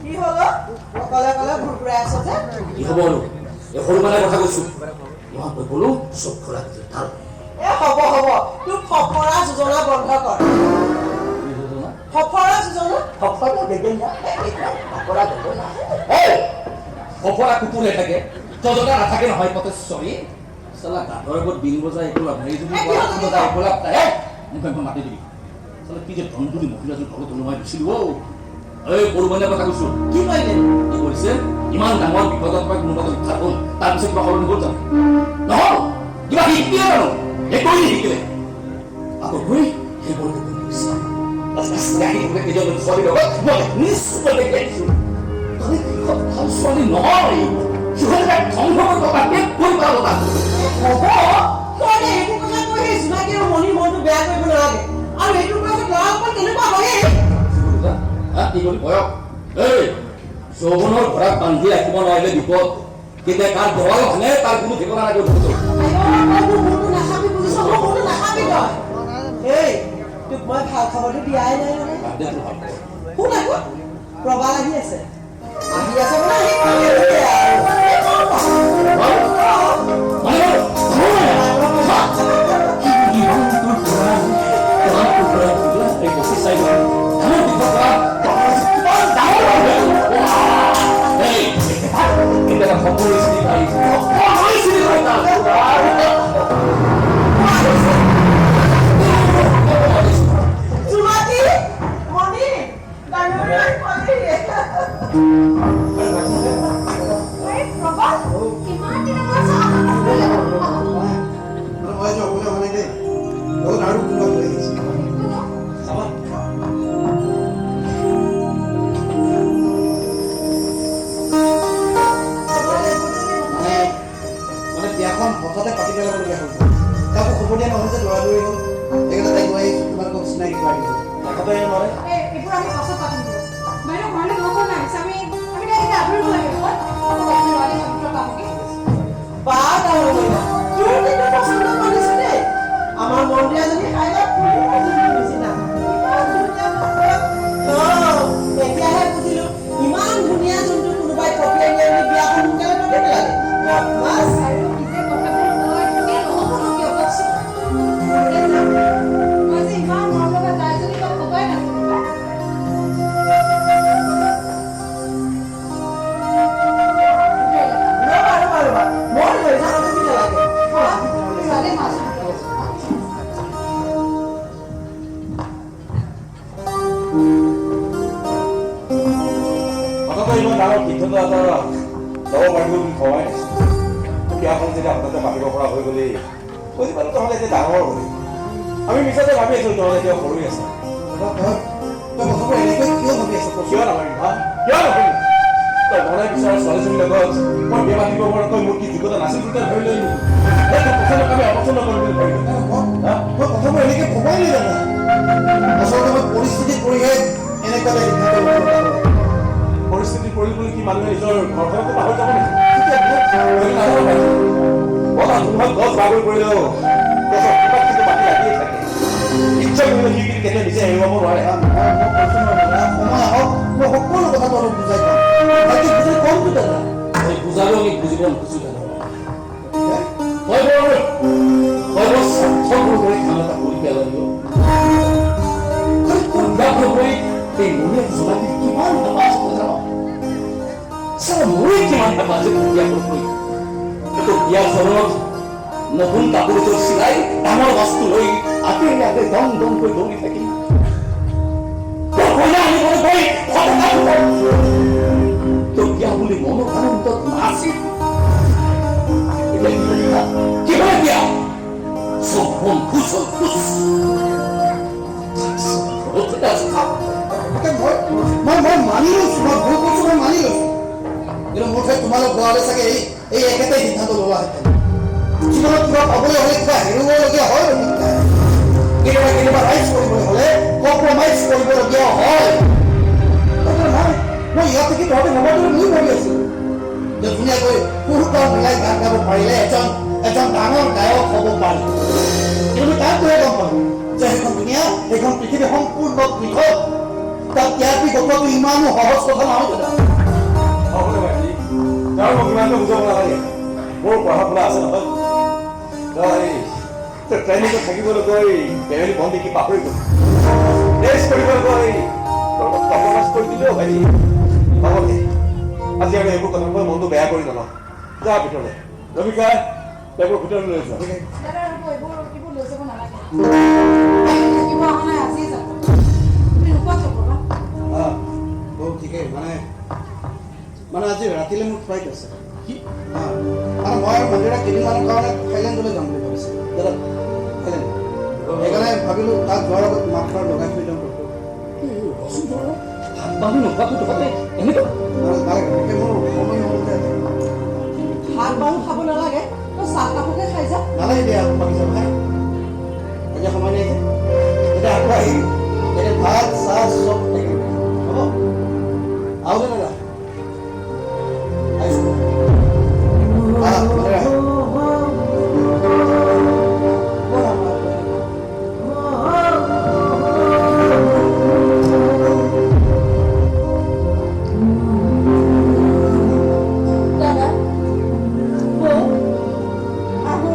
কি হলো অকলে অকলে ঘুৰঘুৰাই আছ যে কি হ'ব আৰু এই সৰু মানে কথা কৈছো মই ক'লো চব খোলা ভাল হ'ব তোৰ ফফৰা যোজনা বন্ধ কৰ ফফৰা যোজনা সফৰা কুকুৰে থাকে যজনা নাথাকে নহয় পতেশ্বৰী চালা গাধৰ আগত বিন বজাই একো লাভ নাই যদি বজাই একো লাভ নাই মোক একদম মাতি দিবি চালা কি যে ধনগুলি মহিলাটোৰ ঘৰত ওলোমাই দিছিলো এই সৰুমানে কথা কৈছো কি পাইলে কি কৰিছে ইমান ডাঙৰ বিপদৰ পৰা কোনোবা উদ্ধাৰ হ'ল তাৰপিছত কিবা সলনি হ'ল জানো নহয় কিবা শিকিলে জানো একোৱেই নিশিকিলে আকৌ গৈ সেইবোৰ ছোৱালী নহয় সিহঁতে ধ্বংসৰ কথা কৈ পাব হ'ব তই এইবোৰ কথা কৈ সেই জোনাকী আৰু মণিৰ মনটো বেয়া কৰিব নালাগে আৰু এইটোৰ পৰা ল'ৰাসকল কেনেকুৱা হয়ে কি কৰি বয়স এই যৌৱনৰ ঘৰত বান্ধি ৰাখিব নোৱাৰিলে বিপদ কেতিয়া কাৰ দৱাল ভাঙে তাৰ কোনো ঠিকনা নাই মোৰটো নাখাবি বুজিছ মোৰটো নাখাবি তই এই তোক মই ভাল খবৰটো দিয়াই নাই মানে শুন আকৌ প্ৰবাল আহি আছে কিবা কিবি দেখাতে নোৱাৰে এইবোৰ আমি পাছত পাতিম বাইদেউ ঘৰলৈ নকওঁ নাই আমি ডাইৰেক্ট আদৰিব লাগে নহয় ছোৱালী মানুহৰ কামকে বা ডাঙৰ কৰিবা তোৰ কিন্তু পচন্দ কৰিছে দেই আমাৰ মন্দিৰাজনী খাইলে নিচিনা এতিয়াহে বুজিলো ইমান ধুনীয়া যোনটো কোনোবাই কপিয়াই নিয়ে বুলি বিয়াখন সোনকালে পাতিব লাগে বাছ আৰু নিজে কথাবোৰ কয় এই নহ'ব ন কিয় কওকচোন মই যে ইমান মৰম লগা তাই যদি মই খবৰে নাছিলোঁ ৰবা মই লৈ যাওঁ তুমি নালাগে ছোৱালী মাছ কথাটো ইমান ডাঙৰ সিদ্ধান্ত এটা ল'ব পাৰিব বুলি ভবাই নাছিলোঁ বিয়াখন যেতিয়া হঠাতে পাতিব পৰা হৈ গ'লেই বুজি পালোঁ তহঁতে এতিয়া ডাঙৰ হ'লি আমি মিছাতে ভাবি আছিলোঁ তহঁতে এতিয়া সৰু আছে তই কথাবোৰ এনেকৈ কিয় ভাবি আছ কিয় নাভাবিম হা কিয় নাভাবিম তই ঘৰে বিচৰা ছোৱালীজনীৰ লগত মই বিয়া পাতিব পৰাকৈ মোৰ কি যোগ্যতা নাছিল বুলি তই ভাবি লৈ পচন্দ আমি অপচন্দ কৰিম বুলি ভাবিলোঁ মই কথাবোৰ এনেকৈ ভবাই নাই জানো আচলতে মই পৰিস্থিতিত পৰিহে এনেকুৱা এটা সিদ্ধান্ত ল'ব লগা হ'ল পৰিস্থিতি পৰিল বুলি কি মানুহে নিজৰ ঘৰখনতো পাহৰি যাব নেকি বলা তোমাৰ গছ বাগৰি কৰিলেও গছৰ কিবা কিন্তু বাকী লাগিয়ে থাকে ইচ্ছা কৰিলে সি কিন্তু কেতিয়া নিজে হেৰুৱাব নোৱাৰে সময় আহক মই সকলো কথাটো অলপ বুজাই পাম বাকী বুজাই কমটো দাদা মই বুজালেও আমি বুজিব নোখোজো হয় বৰ স্বাৰ্থপৰ কৰি কাম এটা কৰি পেলাব কোনোবা কৰি এই মনে জোনাকি কিমান হেঁপাহ আছে জানো চালা মোৰে কিমান হেঁপাহ আছে বিয়া কৰি এইটো বিয়াখনত নতুন কাপোৰ এযোৰ চিলাই ডাঙৰ বস্তু লৈ আঁতৰি আঁতৰি দম দম কৰি দৌৰি থাকিম কইনা আনিবলৈ গৈ তোৰ বিয়া বুলি মনৰ আনন্দত নাছিল কিবা বিয়া চব বন্ধু চব মই মানি লৈছোঁ মই ভুল কৰিছোঁ মই মানি লৈছোঁ কিন্তু মোৰ ঠাইত তোমালোক হোৱালে চাগে এই একেটাই সিদ্ধান্ত লোৱাহেঁতেন জীৱনত কিবা পাবলৈ হ'লে কিবা হেৰুৱাবলগীয়া হয় কেতিয়াবা ৰাইজ কৰিবলৈ হ'লে কম্প্ৰমাইজ কৰিবলগীয়া হয় নহয় মই ইয়াত থাকি তহঁতে নবদলে মই ভাবি আছিলোঁ যে ধুনীয়াকৈ সুৰতাল মিলাই গান গাব পাৰিলে এজন ডাঙৰ গায়ক হ'ব পাৰি কিন্তু তাত গৈয়ে গম পালোঁ যে সেইখন ধুনীয়া সেইখন পৃথিৱী সম্পূৰ্ণ পৃথক তাত ইয়াৰ পিছতো ইমানো সহজ কথা নহয় দাদা হ'বনে ভাইটি তাৰ মোক ইমানটো বুজাব নালাগে মোৰ পঢ়া শুনা আছে নহয় তই ট্ৰেইনিঙত থাকিবলৈ গৈ ফেমিলি বন্ধ দেখি পাহৰি গ'ল টেষ্ট কৰিবলৈ গৈ কম্প্ৰমাইজ কৰি দিলেও ভাইটি হ'ব দে আজি আমি এইবোৰ কথা কৈ মনটো বেয়া কৰি নলওঁ যা ভিতৰলৈ ৰবিকা এইবোৰ ভিতৰলৈ লৈ যোৱা দাদা এইবোৰ লৈ যাব নালাগে থাকিব অহা নাই আজি যাব তুমি নোপোৱা চকবা ঠিকেই মানে আজি ৰাতিলৈ মোৰ ফ্লাইট আছে মানে মই আৰু মন্দিৰা কেইদিনমানৰ কাৰণে থাইলেণ্ডলৈ যাম বুলি ভাবিছোঁ দাদা থাইলেণ্ড সেইকাৰণে ভাবিলোঁ তাত যোৱাৰ আগত মাক খাৰ লগাই থৈ যাম পাবি নোপোৱাটো তহঁতে এনেকুৱা নালাগে মোৰ সময় নহ'লে ভাত বাৰু খাব নালাগে তই চাহ কাপোৰকে খাই যা নালাগে দিয়া ভাবিছা ভাই এতিয়া সময় নাই যে এতিয়া আকৌ আহিম এতিয়া ভাত চাহ চব থাকিব হ'ব আহোঁতে দাদা আহিছোঁ দাদা আহো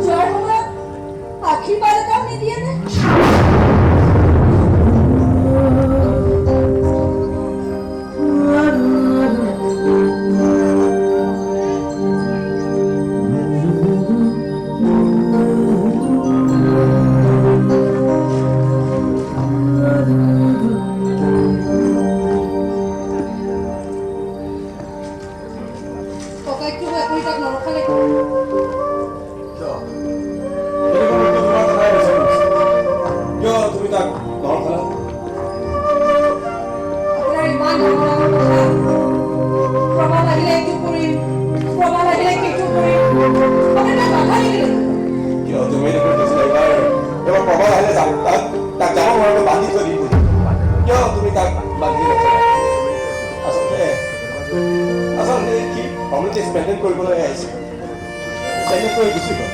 যোৱাৰ সময়ত আশীৰ্বাদ এটাও নিদিয়ে নে ককাইকটো আপুনি তাক নৰখালে কিয় মেইনটেইন কৰিবলৈ আহিছে তেনেকৈ গুচি গ'ল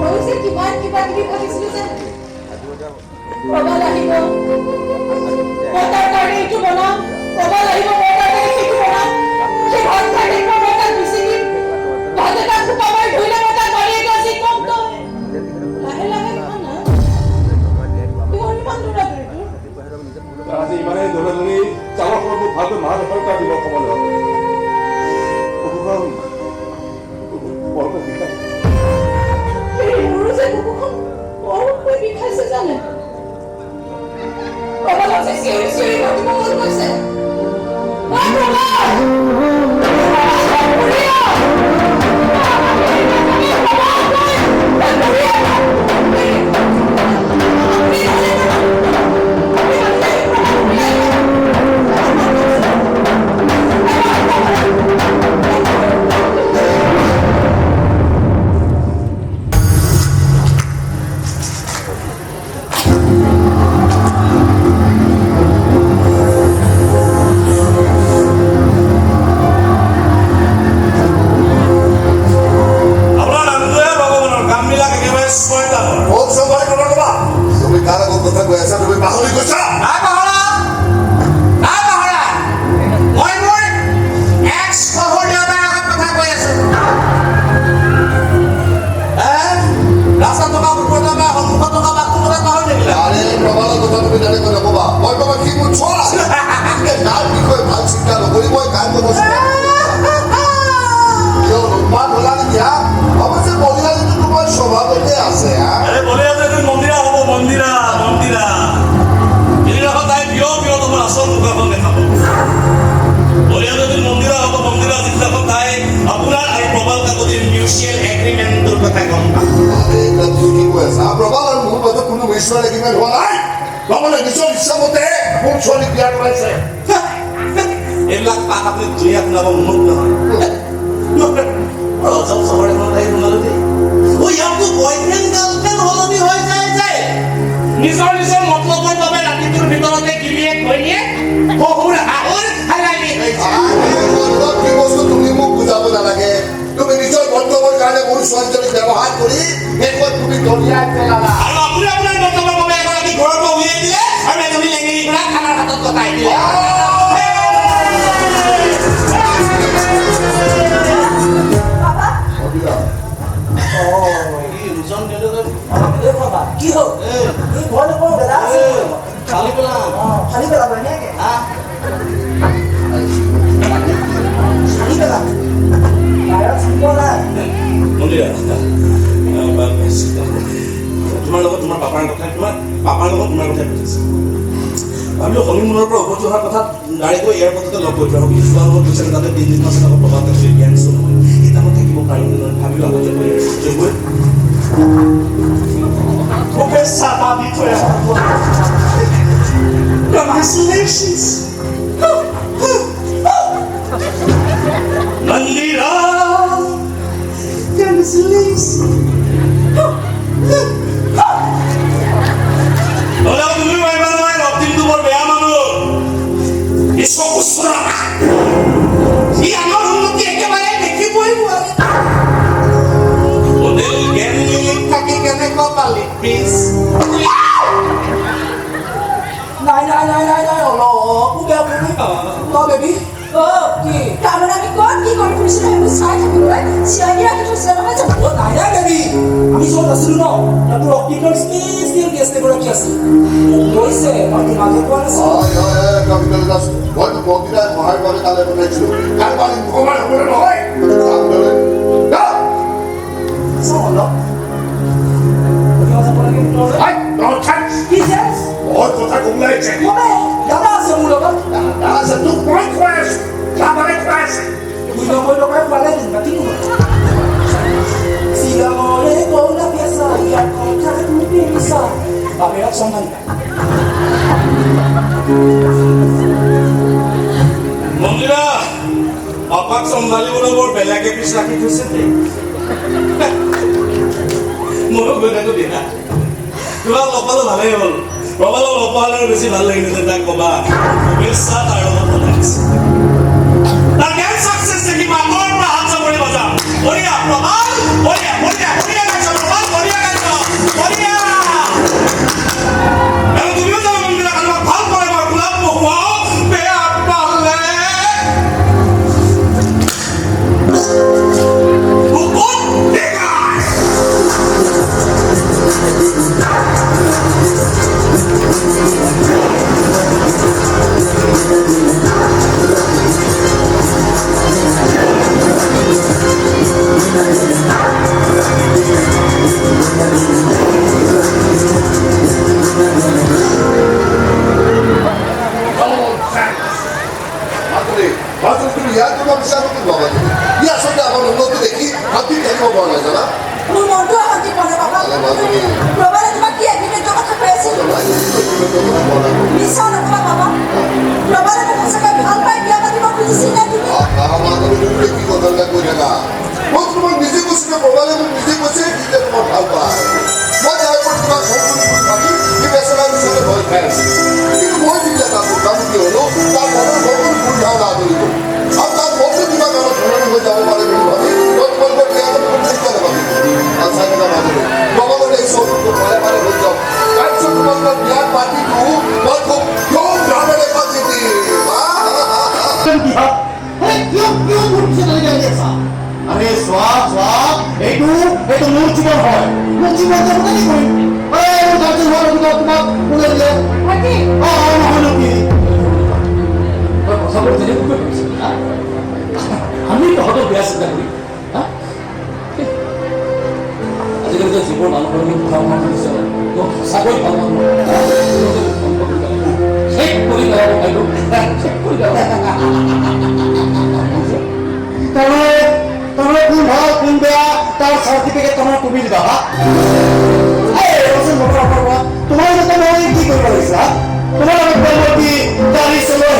মই যে কিমান কিবা কিবি ভাবিছিলো যে প্ৰবাল আহিব মই তাৰ কাৰণে এইটো বনাম প্ৰবাল আহিব মই তাৰ কাৰণে সেইটো বনাম সেই ঘৰ কাৰণে মই তাক গুচি দিম ভাতে তাক কুকামাৰ ধুইলে মই তাক গাড়ী এটা যি কম তই লাহে লাহে খা না তোৰ ইমান দৌৰা দৌৰি আজি ইমানেই দৌৰাদৌৰি চালৰ খবৰবোৰ ভালকৈ মহাদেশৰ দিব সময় হ'ল বৰকৈ বিষাই মোৰো যে বুকুখন বৰকৈ বিষাইছে জানে প্ৰবালক যে চিঞৰি চিঞৰি মাতিব মন গৈছে এইবিলাক পাক আপুনি ধুই আপোনাক মনত নহয় অজব চহৰ এখনত আহি সোমালে ইয়াতো বয়ফ্ৰেণ্ড গাৰ্লফ্ৰেণ্ড সলনি হৈ যায় নিজৰ নিজৰ মতলবৰ বাবে ৰাতিটোৰ ভিতৰতে গিৰিয়েক ঘৈণীয়েক শহুৰ শাহুৰ হালালি কি বস্তু তুমি মোক বুজাব নালাগে তুমি নিজৰ মতলবৰ কাৰণে মোৰ ছোৱালীজনীক ব্যৱহাৰ কৰি শেষত তুমি দলিয়াই পেলালা আৰু আপুনি আপোনাৰ মতলবৰ বাবে এগৰাকী ঘৰৰ পৰা উলিয়াই দিলে আৰু এজনী লেঙেৰি পৰা খানাৰ হাতত কটাই দিলে কি হ'ল এই ঘৰ নকৰো বেলা আছে খালি পেলাম খালি পেলাব এনেকে খালি পেলাব বাহিৰত চিন্তা নাই মন্দিৰা তোমাৰ লগত তোমাৰ পাপাৰ কথা তোমাৰ পাপাৰ লগত তোমাৰ কথা পাতিছে ভাবিলো হনিমুনৰ পৰা উভতি অহাৰ কথা গাড়ীকৈ এয়াৰপৰ্টতে লগ কৰি থোৱা বুলি যোৱা লগত গৈছে তাতে 3 দিন পাছত আকৌ প্ৰভাৱ আছে কেঞ্চেল নহয় কিতাপত থাকিব পাৰিম ভাবিলো আগতে গৈ Congratulations! Mandira! Congratulations! Hola, তুমি মাইবা নহয় ৰক্তিমটো বৰ বেয়া মানুহ ইছক উচৰা ই আমাৰ উন্নতি একেবাৰে দেখিবই নোৱাৰে মডেল জ্ঞান থাকি কেনেকুৱা পালি প্লিজ নাই অলপ বেয়া বুলি ন বেবী কি তাৰমানে আমি ক'ত কি কৰি ফুৰিছিলো সেইবোৰ চাই থাকিবলৈ চিঞৰি ৰাখি থৈছিলে নহয় জানো নাই বেবী আমি য'ত আছিলো ন তাতো ৰক্তিমৰ ষ্টিল গেষ্ট এগৰাকী আছিল কৈছে মই তোমাকে কোৱা নাছিলো কবিতাৰ দাস মইতো বগিতাৰ সহায় কৰি তালৈ পঠাইছিলো কাৰোবাৰ ভগৱান হ'বলৈ নহয় কথা কমলাইছে দাদা আছে মোৰ লগত আছে তোক মই খুৱাই আছো যাবলৈ খুৱাই আছে 200 টকাই খোৱালে দিন বাকী চিগামৰে কৌলা পেছা ইয়াত কথা তুমি পেছা বাবেৰাক সন্ধান মন্দিৰা পাপাক চম্ভালিবলৈ বৰ বেলেগে পিছ ৰাখি থৈছে ময়ো গৈ থাকো দিয়া তোমাক লপালো ভালেই হ'ল প্ৰবালক লপালে বেছি ভাল লাগিলে তাক কবা শুভেচ্ছা তাৰ লগত বনাইছে তাৰ জ্ঞান চাকচেছ বঢ়িয়া প্ৰমাণ বঢ়িয়া বঢ়িয়া বঢ়িয়া গাইছ প্ৰমাণ বঢ়িয়া গাইছ বঢ়িয়া আৰু তুমিও জানো মনবিলাক আমাক ভাল কৰে মই গোলাপ বহুৱাও বেয়া পালে বুকুত টেঙাই তুমি ইয়াৰ কিবা বিচাৰ কি বাবা ই আচলতে আমাৰ উন্নতি দেখি শান্তি থাকিব পৰা নাই জানা মোৰ মনটো শান্তি পোৱা নাই বাবা প্ৰবালে তোমাক কি এগ্ৰিমেণ্টৰ কথা কৈ আছিল মিছা নকবা বাবা প্ৰবালে মোক সঁচাকৈ ভাল পাই বিয়া পাতিব খুজিছিল নে তুমি কি কথা কৈ থাকা মই তোমাক নিজে কৈছো প্ৰবালে মোক নিজে কৈছে কি যে তোমাক ভাল পায় মই তাৰ ওপৰত তোমাক সম্পূৰ্ণ কৰি ভাবি কি বেচেৰা বিচাৰে ভয় খাই আছে কিন্তু মই যেতিয়া তাৰ মোটামুটি হ'লো তাৰ মনৰ সকলো ভুল ধাৰণা আঁতৰি গ'ল আৰু তাৰ মনটো কিবা কামত ধৰণি হৈ যাব পাৰে বুলি ভাবি মই তোমালোকৰ বিয়াখন চিন্তা নাপাবি আৰু চাই থকা মাজলৈ প্ৰবাললৈ এই চৌধটো ভয়ে পাৰে হৈ যাওক তাৰপিছত তোমালোকৰ বিয়াৰ পাৰ্টিটো মই খুব ধুম ধামেৰে পাতি দিম আৰে সোয়া এইটো মোৰ জীৱন হয় মোৰ জীৱন কেনেকৈ কৰিম মোৰ গাৰ্জেন হোৱাৰ অধিকাৰ তোমাক কোনে দিলে ভাইটি নহয় নেকি কথাবোৰ তেনেকৈ ভাবিছে আমি তহঁতৰ বেয়া চিন্তা কৰি আজিকালি যে যিবোৰ মানুহৰ ভাল মানুহ দিছে সঁচাকৈ ভাল মানুহ শেষ কৰি পেলাব শেষ কৰি পেলাব তোমাৰ কোন ভাল কোন বেয়া তাৰ সাৰ্টিফিকেট তোমাৰ তুমি দিবা তোমাৰ যাতে মই কি কৰিব লাগিছে তোমাৰ বলবো কি গাড়ি চলো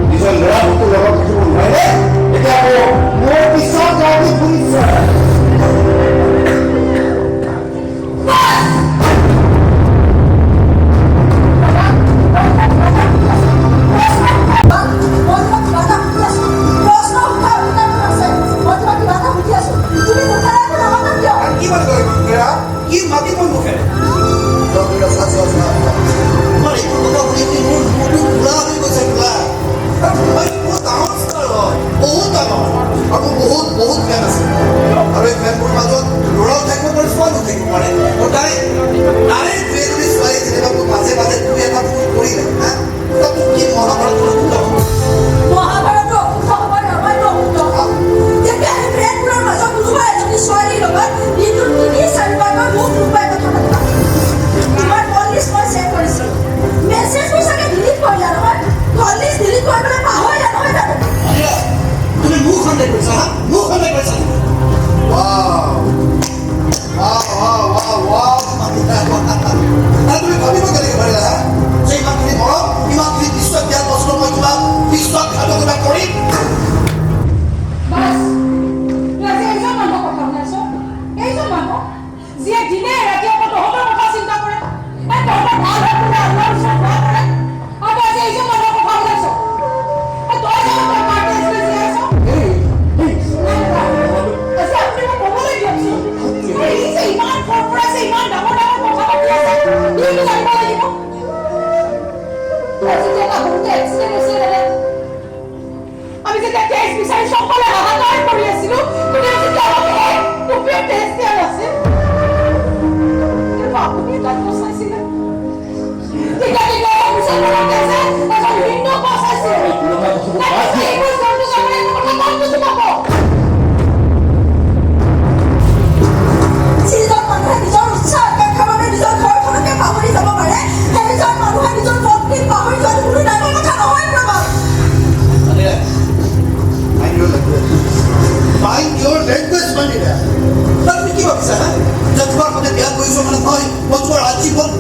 নিজৰ ল'ৰা বস্তুৰ লগত থাকিব নোৱাৰে এতিয়া আকৌ মোৰ পিছত যাওঁতে শুনিছে কি মাতি মই মুখেৰে তোমাৰ এইটো কথা শুনি মোৰ মনটো ঘোলা হৈ গৈছে ঘোলা বহুত ডাঙৰ ষ্টাৰ হয় বহুত ডাঙৰ আৰু বহুত বহুত ফেন আছে আৰু এই ফেনবোৰ মাজত ল'ৰাও থাকিব পাৰে ছোৱালীও থাকিব পাৰে আৰু তাৰে দুই এজনী ছোৱালী যেনিবা মোক মাজে মাজে দুই এটা ফোন কৰিলে হা তাত কি মহাভাৰত মহাভাৰতৰ অশুদ্ধ খবৰ নহয়তো অশুদ্ধ যেতিয়া আমি ফ্ৰেণ্ডবোৰৰ মাজত কোনোবা এজনী ছোৱালীৰ লগত দিনটোত ৩-৪বাৰকৈ মোক কোনোবাই কথা পাতিবা তোমাৰ কল লিষ্ট মই চেক কৰিছিলোঁ মেছেজবোৰ চাগে ডিলিট কৰিলা নহয় কল লিষ্ট ডিলিট কৰিবলৈ পাহৰিলা নহয় জানো তুমি মোক সন্দেহ কৰিছা হা মোক সন্দেহ কৰিছা তুমি ভাবিব কেনেকৈ পাৰিলা হা যে ইমানখিনি মৰম ইমানখিনি বিশ্বাস দিয়াৰ পাছতো মই তোমাক বিশ্বাসঘাতকতা কৰিম বাস তুই আজি এইজন মানুহৰ কথা শুনাইছ এইজন মানুহ যিয়ে দিনে ৰাতিয়ে তহঁতৰ কথা চিন্তা কৰে তহঁতৰ ভাল হৈ পেলাই আল্লাহৰ ওচৰত দোৱা কৰে আৰু আজি এইজন মানুহৰ কথা শুনাইছ তই জানো তই পাৰ্টি আছিলে জীয়াই আছ আজি আপুনি মোক ক'বলৈ দিয়কচোন ই যে ইমান ফৰফৰাইছে ইমান ডাঙৰ ডাঙৰ কথা পাতি আছে ইটো জানিব লাগিব আজি যেতিয়া সৰুতে এক্সিডেণ্ট হৈছিলে আমি যেতিয়া টেষ্ট বিচাৰি সকলে হাহাকাৰ কৰি আছিলো তেতিয়া যেতিয়া টুপিৰ টেষ্ট দিয়া নাছিল কিন্তু আপুনি তাত বচাইছিলে তেতিয়া বিচাৰি এজন হিন্দু বচাইছিলে এইবোৰ জন্তু কাৰণে কথা কম বুজি পাব যিজন মানুহে নিজৰ উচ্চাৰ আকাংক্ষাৰ বাবে নিজৰ ঘৰখনকে পাহৰি যাব পাৰে সেইজন মানুহে নিজৰ পত্নীক পাহৰি যোৱাটো কোনো ডাঙৰ কথা নহয় প্ৰবাল Mind your language, Manila. Tapi কি ভাবিছা হা যে তোমাৰ সৈতে বিয়া কৰিছো মানে মই তোমাৰ আজীৱন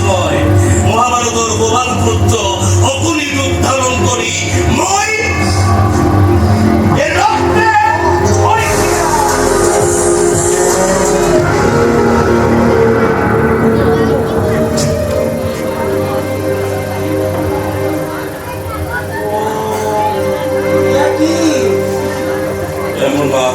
মই মহাভাৰতৰ গোপাল পুত্ৰ অকুনি ৰূপ ধাৰণ কৰি মই এই ৰক্তে মোৰ মা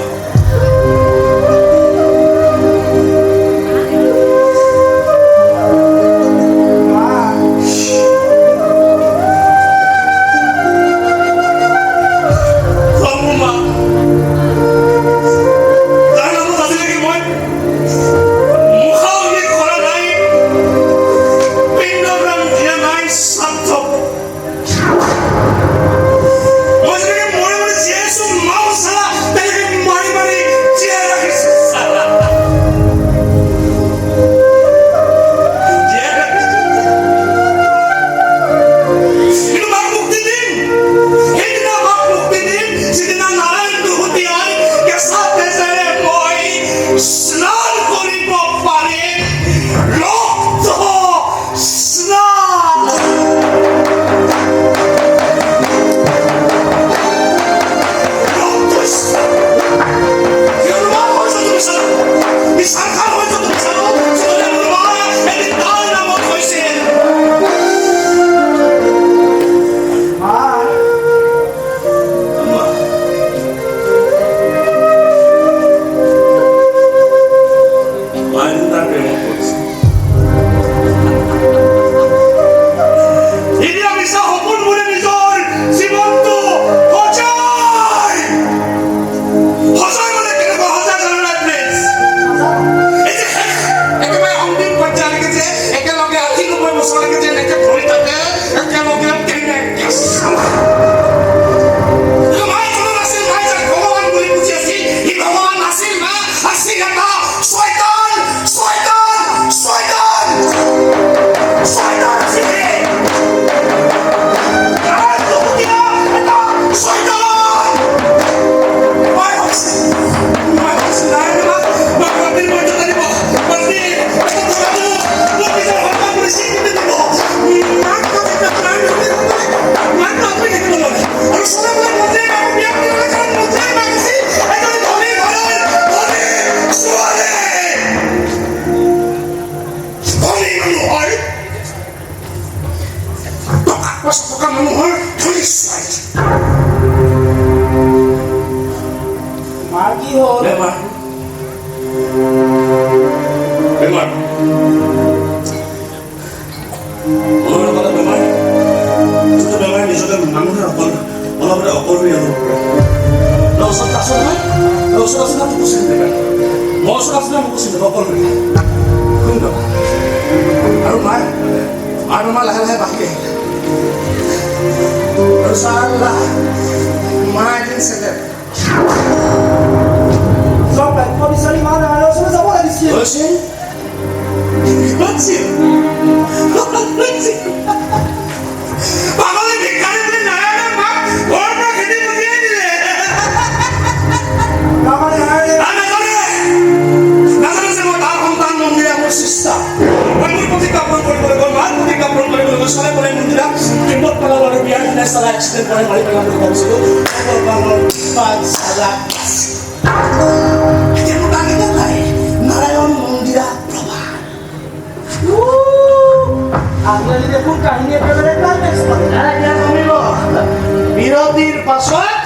বিৰতিৰ পাছত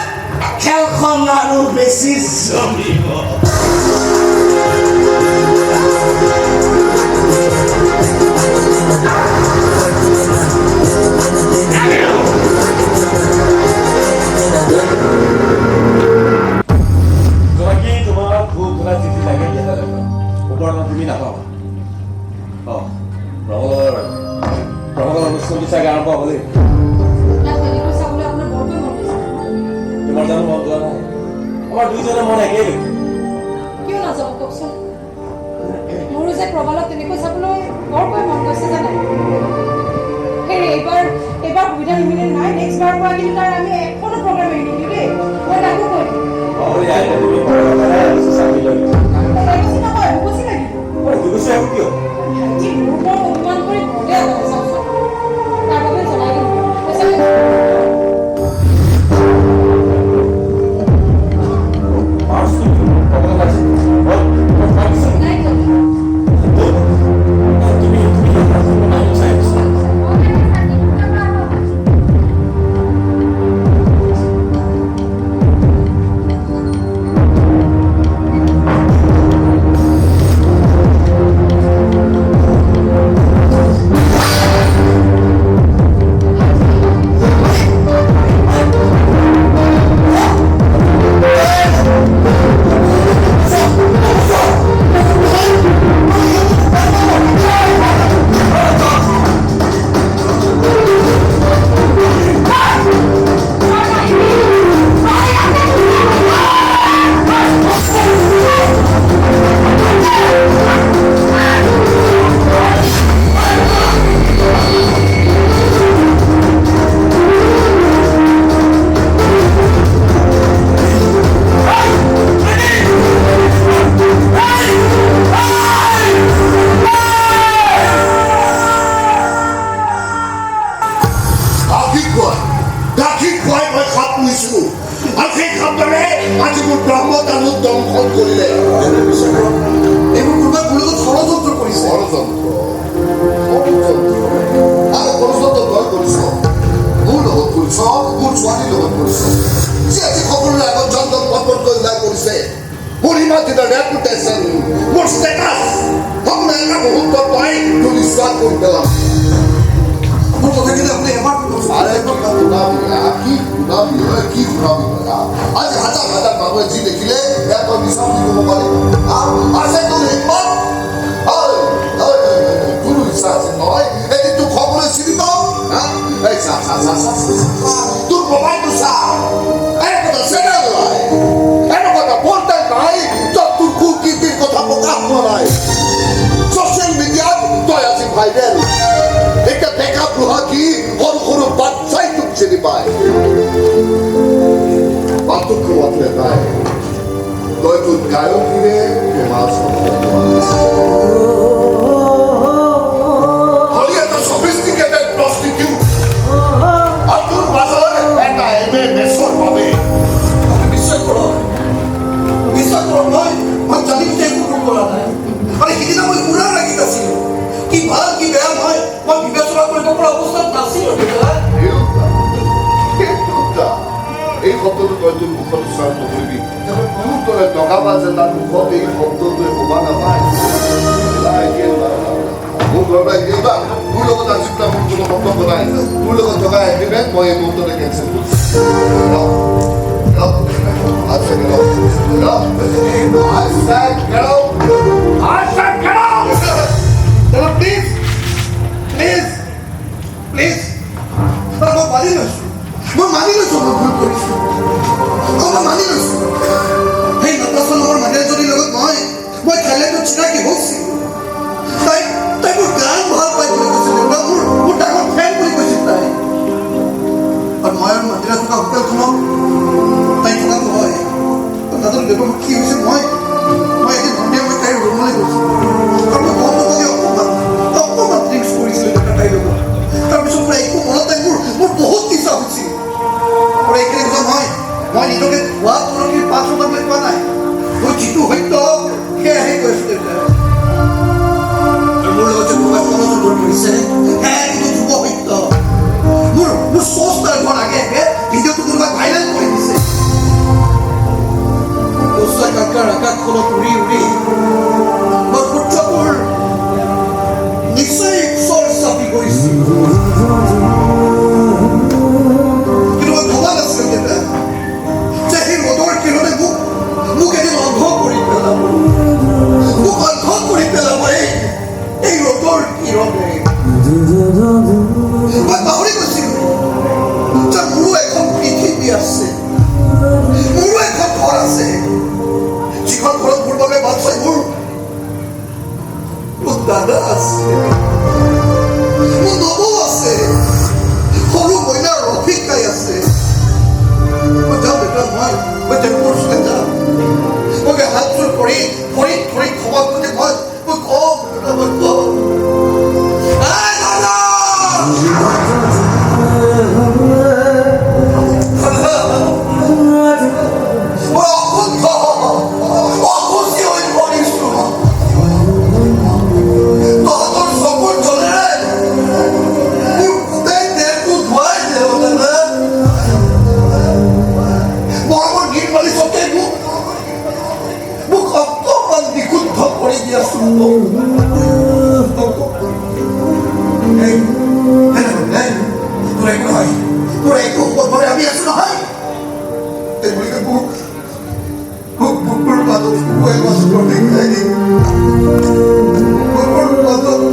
খেলখন আৰু বেছি জমিব। চাগে আৰম্ভ হ'লেই তোমাৰ জানো মন যোৱা নাই? আমাৰ দুইজনে মন একেই। কিয় নাযাব কওকচোন? মোৰো যে প্ৰবালক তেনেকৈ চাবলৈ বৰকৈ মন গৈছে জানে। হেৰি এইবাৰ সুবিধা নিমিলে নাই, নেক্সট বাৰৰ পৰা কিন্তু তাৰ আমি এখনো প্ৰগ্ৰাম এৰি নিদিওঁ দেই। মই তাকো কৈ দিম। চাকৰি লৈ নহয় দুবছৰ লাগিব। দুবছৰ কিয়? যি মোৰ ওপৰত অভিমান কৰি ঘৰতে আহে চাওকচোন তাৰ বাবে জনাই দিম কৈছে নাই কি হৈছে মই এদিন সন্ধিয়া মই তাইৰ ৰুমলৈ গৈছোঁ তোৰ একো নহয় তোৰ একো পথৰে আমি আছো নহয় তেওঁলোকে মোক বুকুৰ মাজত শুকুৱাই মাছটো দেখাই দিম বুকুৰ মাজত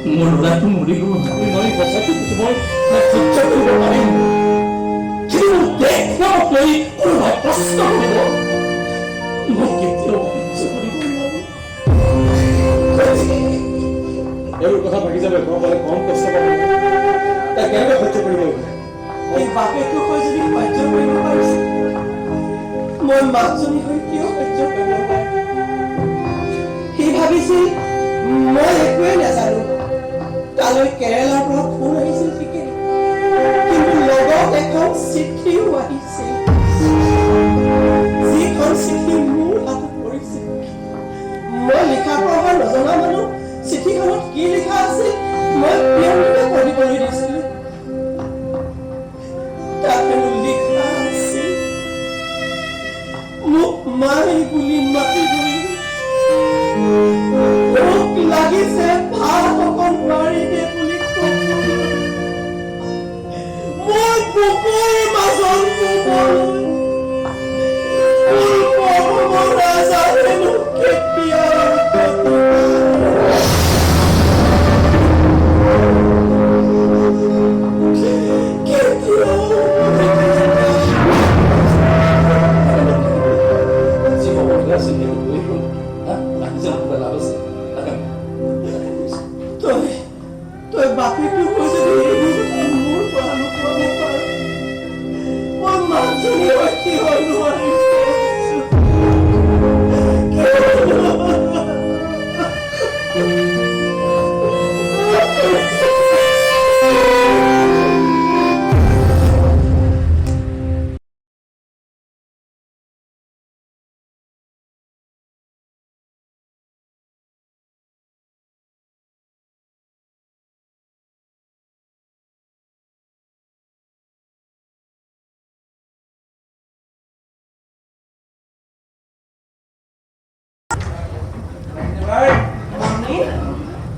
মোৰ ল'ৰাটো মৰি গ'ল মই বচাটো মই সহ্য কৰিব পাৰিম লৈ কোনোবাই প্ৰশ্ন কৰিব মই কেতিয়াও সহ্য কৰিব নোৱাৰো এইবোৰ কথা ভাগি যাবে ঘৰলে কম কষ্ট পাব তাই কেনেকৈ সহ্য কৰিব এই বাপেকটো হৈ যদি সহ্য কৰিব পাৰিছে মই মাকজনী হৈ কিয় সহ্য কৰিব নোৱাৰিম সি ভাবিছিল মই একোৱে নাজানো তালৈ কেৰেলাৰ পৰা ফোন আহিছিল ঠিকেই কিন্তু লগত এখন চিঠিও আহিছিল যিখন চিঠি মোৰ হাতত পৰিছিল মই লিখা পঢ়া নজনা মানুহ চিঠিখনত কি লিখা আছিল মই প্ৰিয়মকে পঢ়িবলৈ দিছিলো তাতে লিখা আছিল মোক মাৰি বুলি মাতিবই মোক লাগিছে ভাত অকণ মাৰি দে বুলি মোৰ বুকুৰ মাজত নাজানো তই বাপেকটো হৈ যদি এইবোৰ কথা মোৰ পৰা লুকুৱাব পাৰ মই মাকজনী হৈ কিয় নোৱাৰিম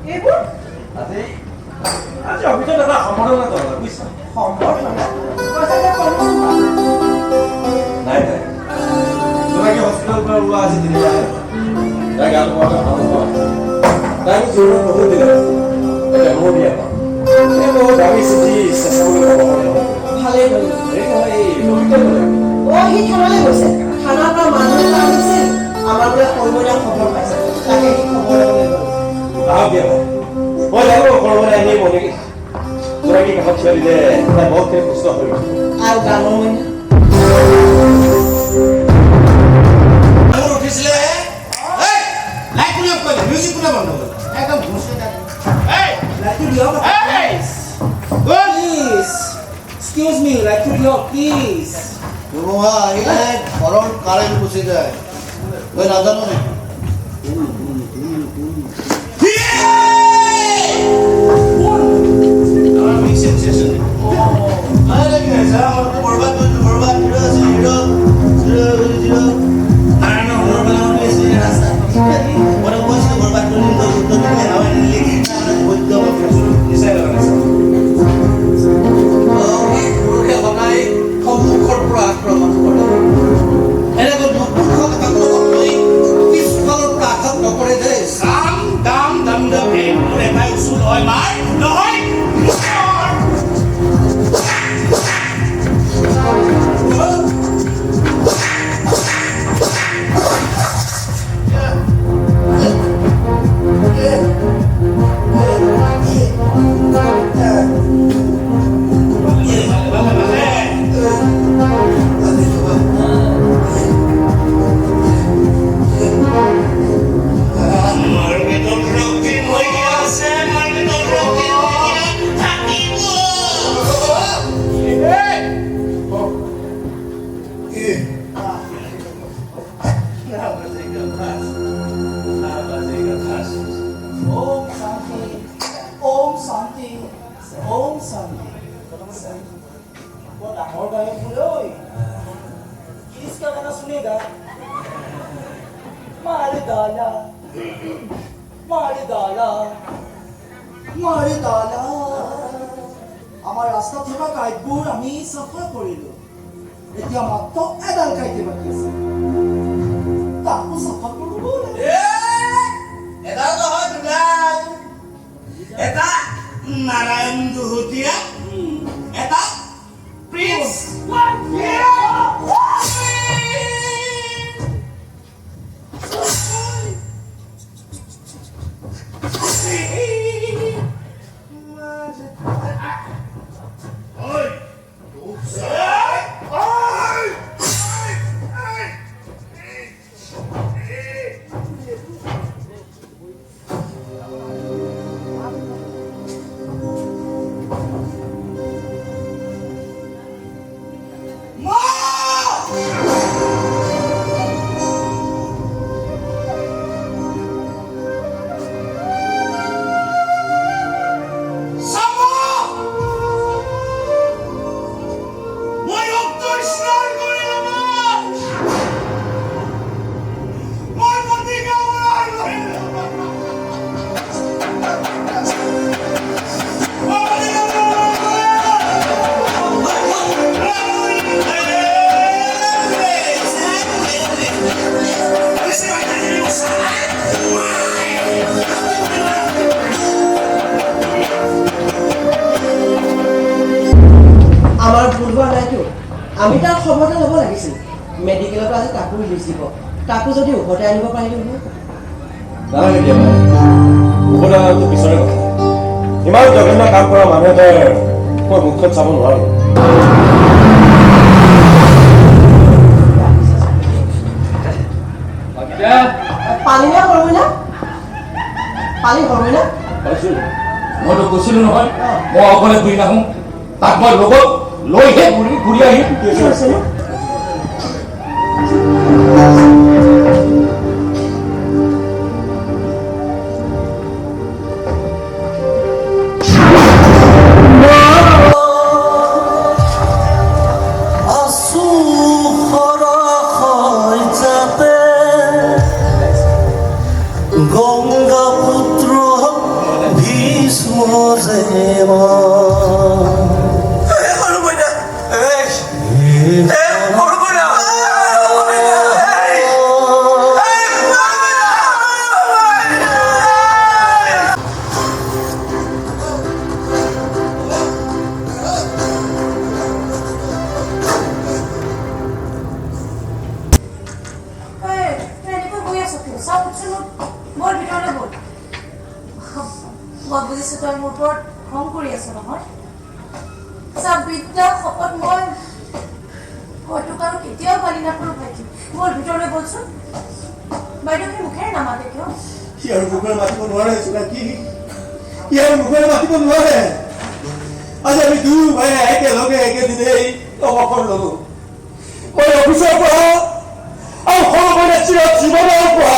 এইবোৰ আজি অফিচত এটা সম্বৰ্ধনা দৰকাৰ বুজিছা সম্বৰ্ধনা পইচাকে কমচোন নাই নাই তোমাকে হস্পিটেলৰ পৰা ওলোৱা আজি 3 মাহ তাই গাটো বৰ ভাল নহয় তাই জীৱনত বহুত দিন এতিয়া মোৰ বিয়া পাম এই বহুত দামী চিঠি চেষ্টা কৰি ভালেই হ'ল এই নহয় এই লুইতে গ'লে সি থানালৈ গৈছে থানাৰ পৰা মানুহ এটা আহিছিল আমাৰ বোলে সৰ্বনাশ খবৰ পাইছে তাকে সি খবৰ ল'বলৈ গ'ল আহক দিয়া মই জানো কৰবালৈ আহিব নেকি গৰাকী কাষত থিয় দিলে তাই বহুতখিনি সুস্থ হৈ আৰু ডাঙৰ মইনা উঠিছিলে লাইট কোনে কৰিলে মিউজিক কোনে বন্ধ কৰিলে একদম ঘুচি লাইটটো দিয়ক প্লিজ এক্সকিউজ মি লাইটটো দিয়ক প্লিজ ধুমুহা আহিলে ঘৰৰ কাৰেণ্ট গুচি যায় তই নাজানো নেকি किसका गाना सुनेगा मारे दाला আমাৰ ৰাস্তাত থকা কাইটবোৰ আমি চাফা কৰিলো এতিয়া মাত্ৰ এডাল কাইটে বাকী আছে তাকো চাফা কৰিব এডাল নহয় দুডাল এটা নাৰায়ণ দুহতীয়া এটা প্ৰিন্স আমাৰ ভুল হোৱা নাইতো আমি তাৰ খবৰটো ল'ব লাগিছিল মেডিকেলত আজি কাকো ৰিলিজ দিব তাকো যদি উভতাই আনিব পাৰিলো নালাগে দিয়া উভতাটো পিছৰে কথা ইমান জঘন্য কাম কৰা মানুহ এটাৰ মই মুখত চাব নোৱাৰো পানীহে সৰুই না পানী সৰুই না মইতো কৈছিলো নহয় মই অকলে ঘূৰি নাহোঁ তাক মই লগত লৈহে ঘূৰি আহিম কি হৈছেনো গঙ্গাপুত্ৰ ভীষ্ম মই বুজিছোঁ তই মোৰ ওপৰত খং কৰি আছ নহয় চাব বিদ্যা শপত মই হয়তো কাৰো কেতিয়াও গালি নাপাৰোঁ ভাইটি মোৰ ভিতৰলৈ বলচোন বাইদেউ কি মুখেৰে নামাতে কিয় ইয়াৰ মুখেৰে মাতিব নোৱাৰে চোনাকি ইয়াৰ মুখেৰে মাতিব নোৱাৰে আজি আমি দুই ভাই একেলগে একেদিনেই অৱসৰ ল'লো মই অফিচৰ পৰা আৰু সৰু ভাইৰে জীৱনৰ পৰা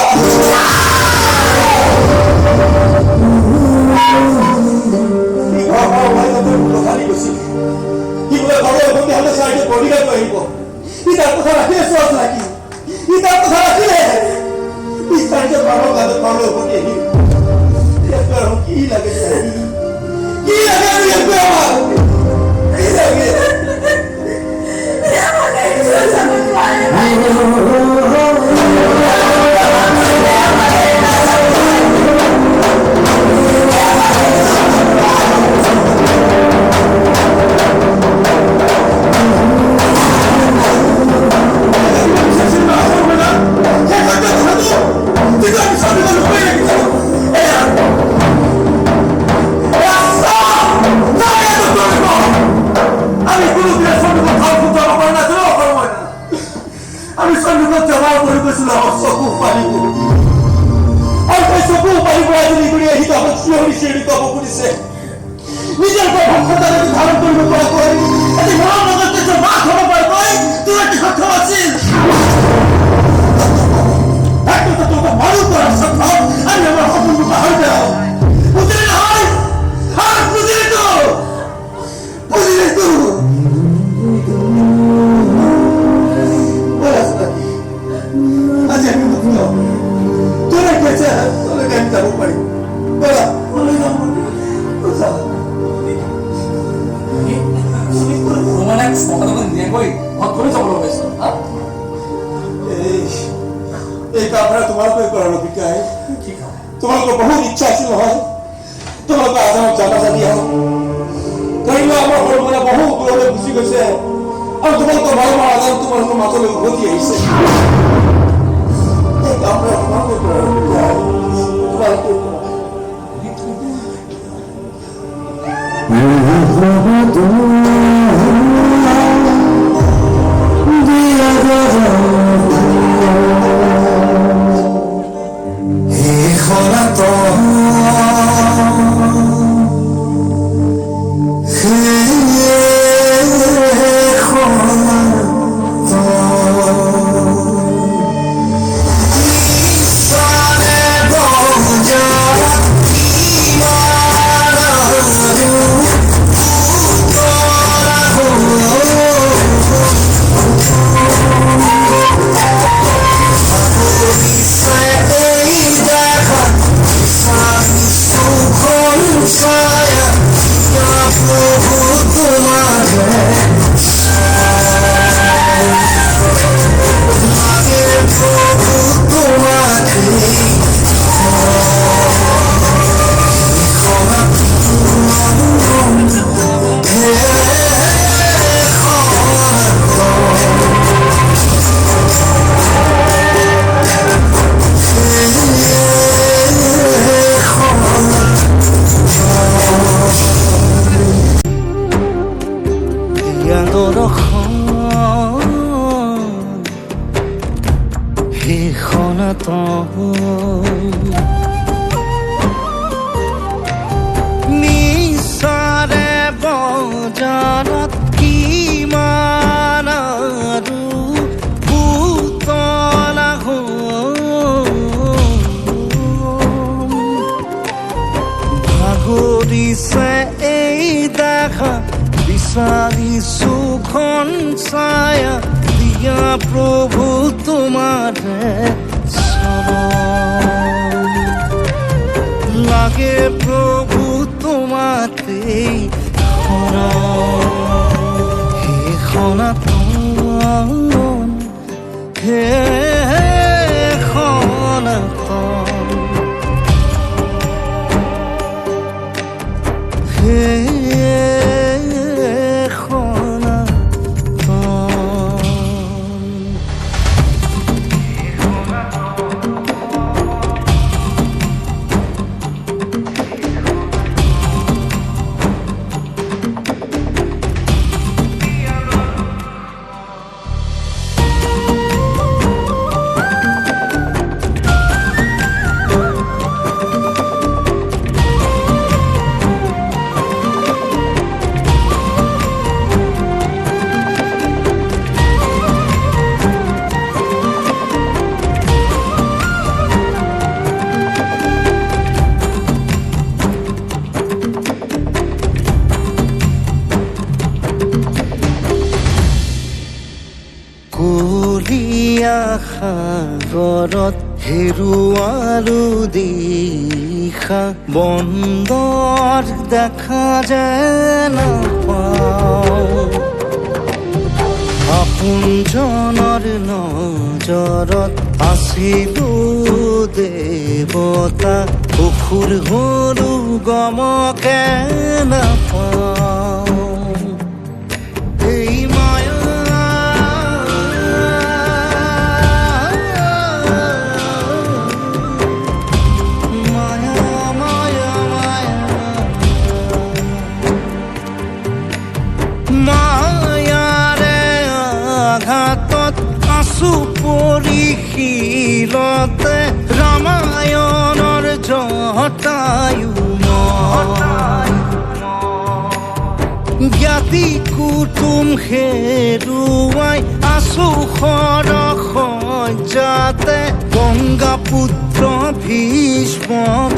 তোমালোকৰ বহুত ইচ্ছা আছিল নহয় তোমালোকৰ আজানত জানা জানি আহক ধৰিলো আমাৰ সৰু মানে বহু দূৰলৈ গুচি গৈছে আৰু তোমালোকৰ বাৰমাৰ আজান তোমালোকৰ মাজলৈ উভতি আহিছে এই কামৰা তোমালোকৰ নিচাৰে বজাৰত কিমান আৰু পুতলা ভাগৰিছে এই দেখা বিচাৰিছো খন ছায়া দিয়া প্ৰভু তোমাৰে চৰণ লাগে প্ৰভু তোমাতে হে সনাতন হে সনাতন হে সাগৰত হেৰুৱালো দিশা বন্দৰ দেখা যেন নাপাওঁ আপোনজনৰ নজৰত আছিলো দেৱতা অসুৰ হলো গমকে নাপাওঁ এই মায়া পৰিশীলতে ৰামায়ণৰ জটায়ু জ্ঞাতি কুটুম হেৰুৱাই আছো সৰসজ্জাতে গংগা পুত্ৰ ভীষ্ম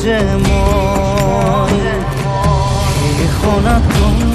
যে মই হে সনাতন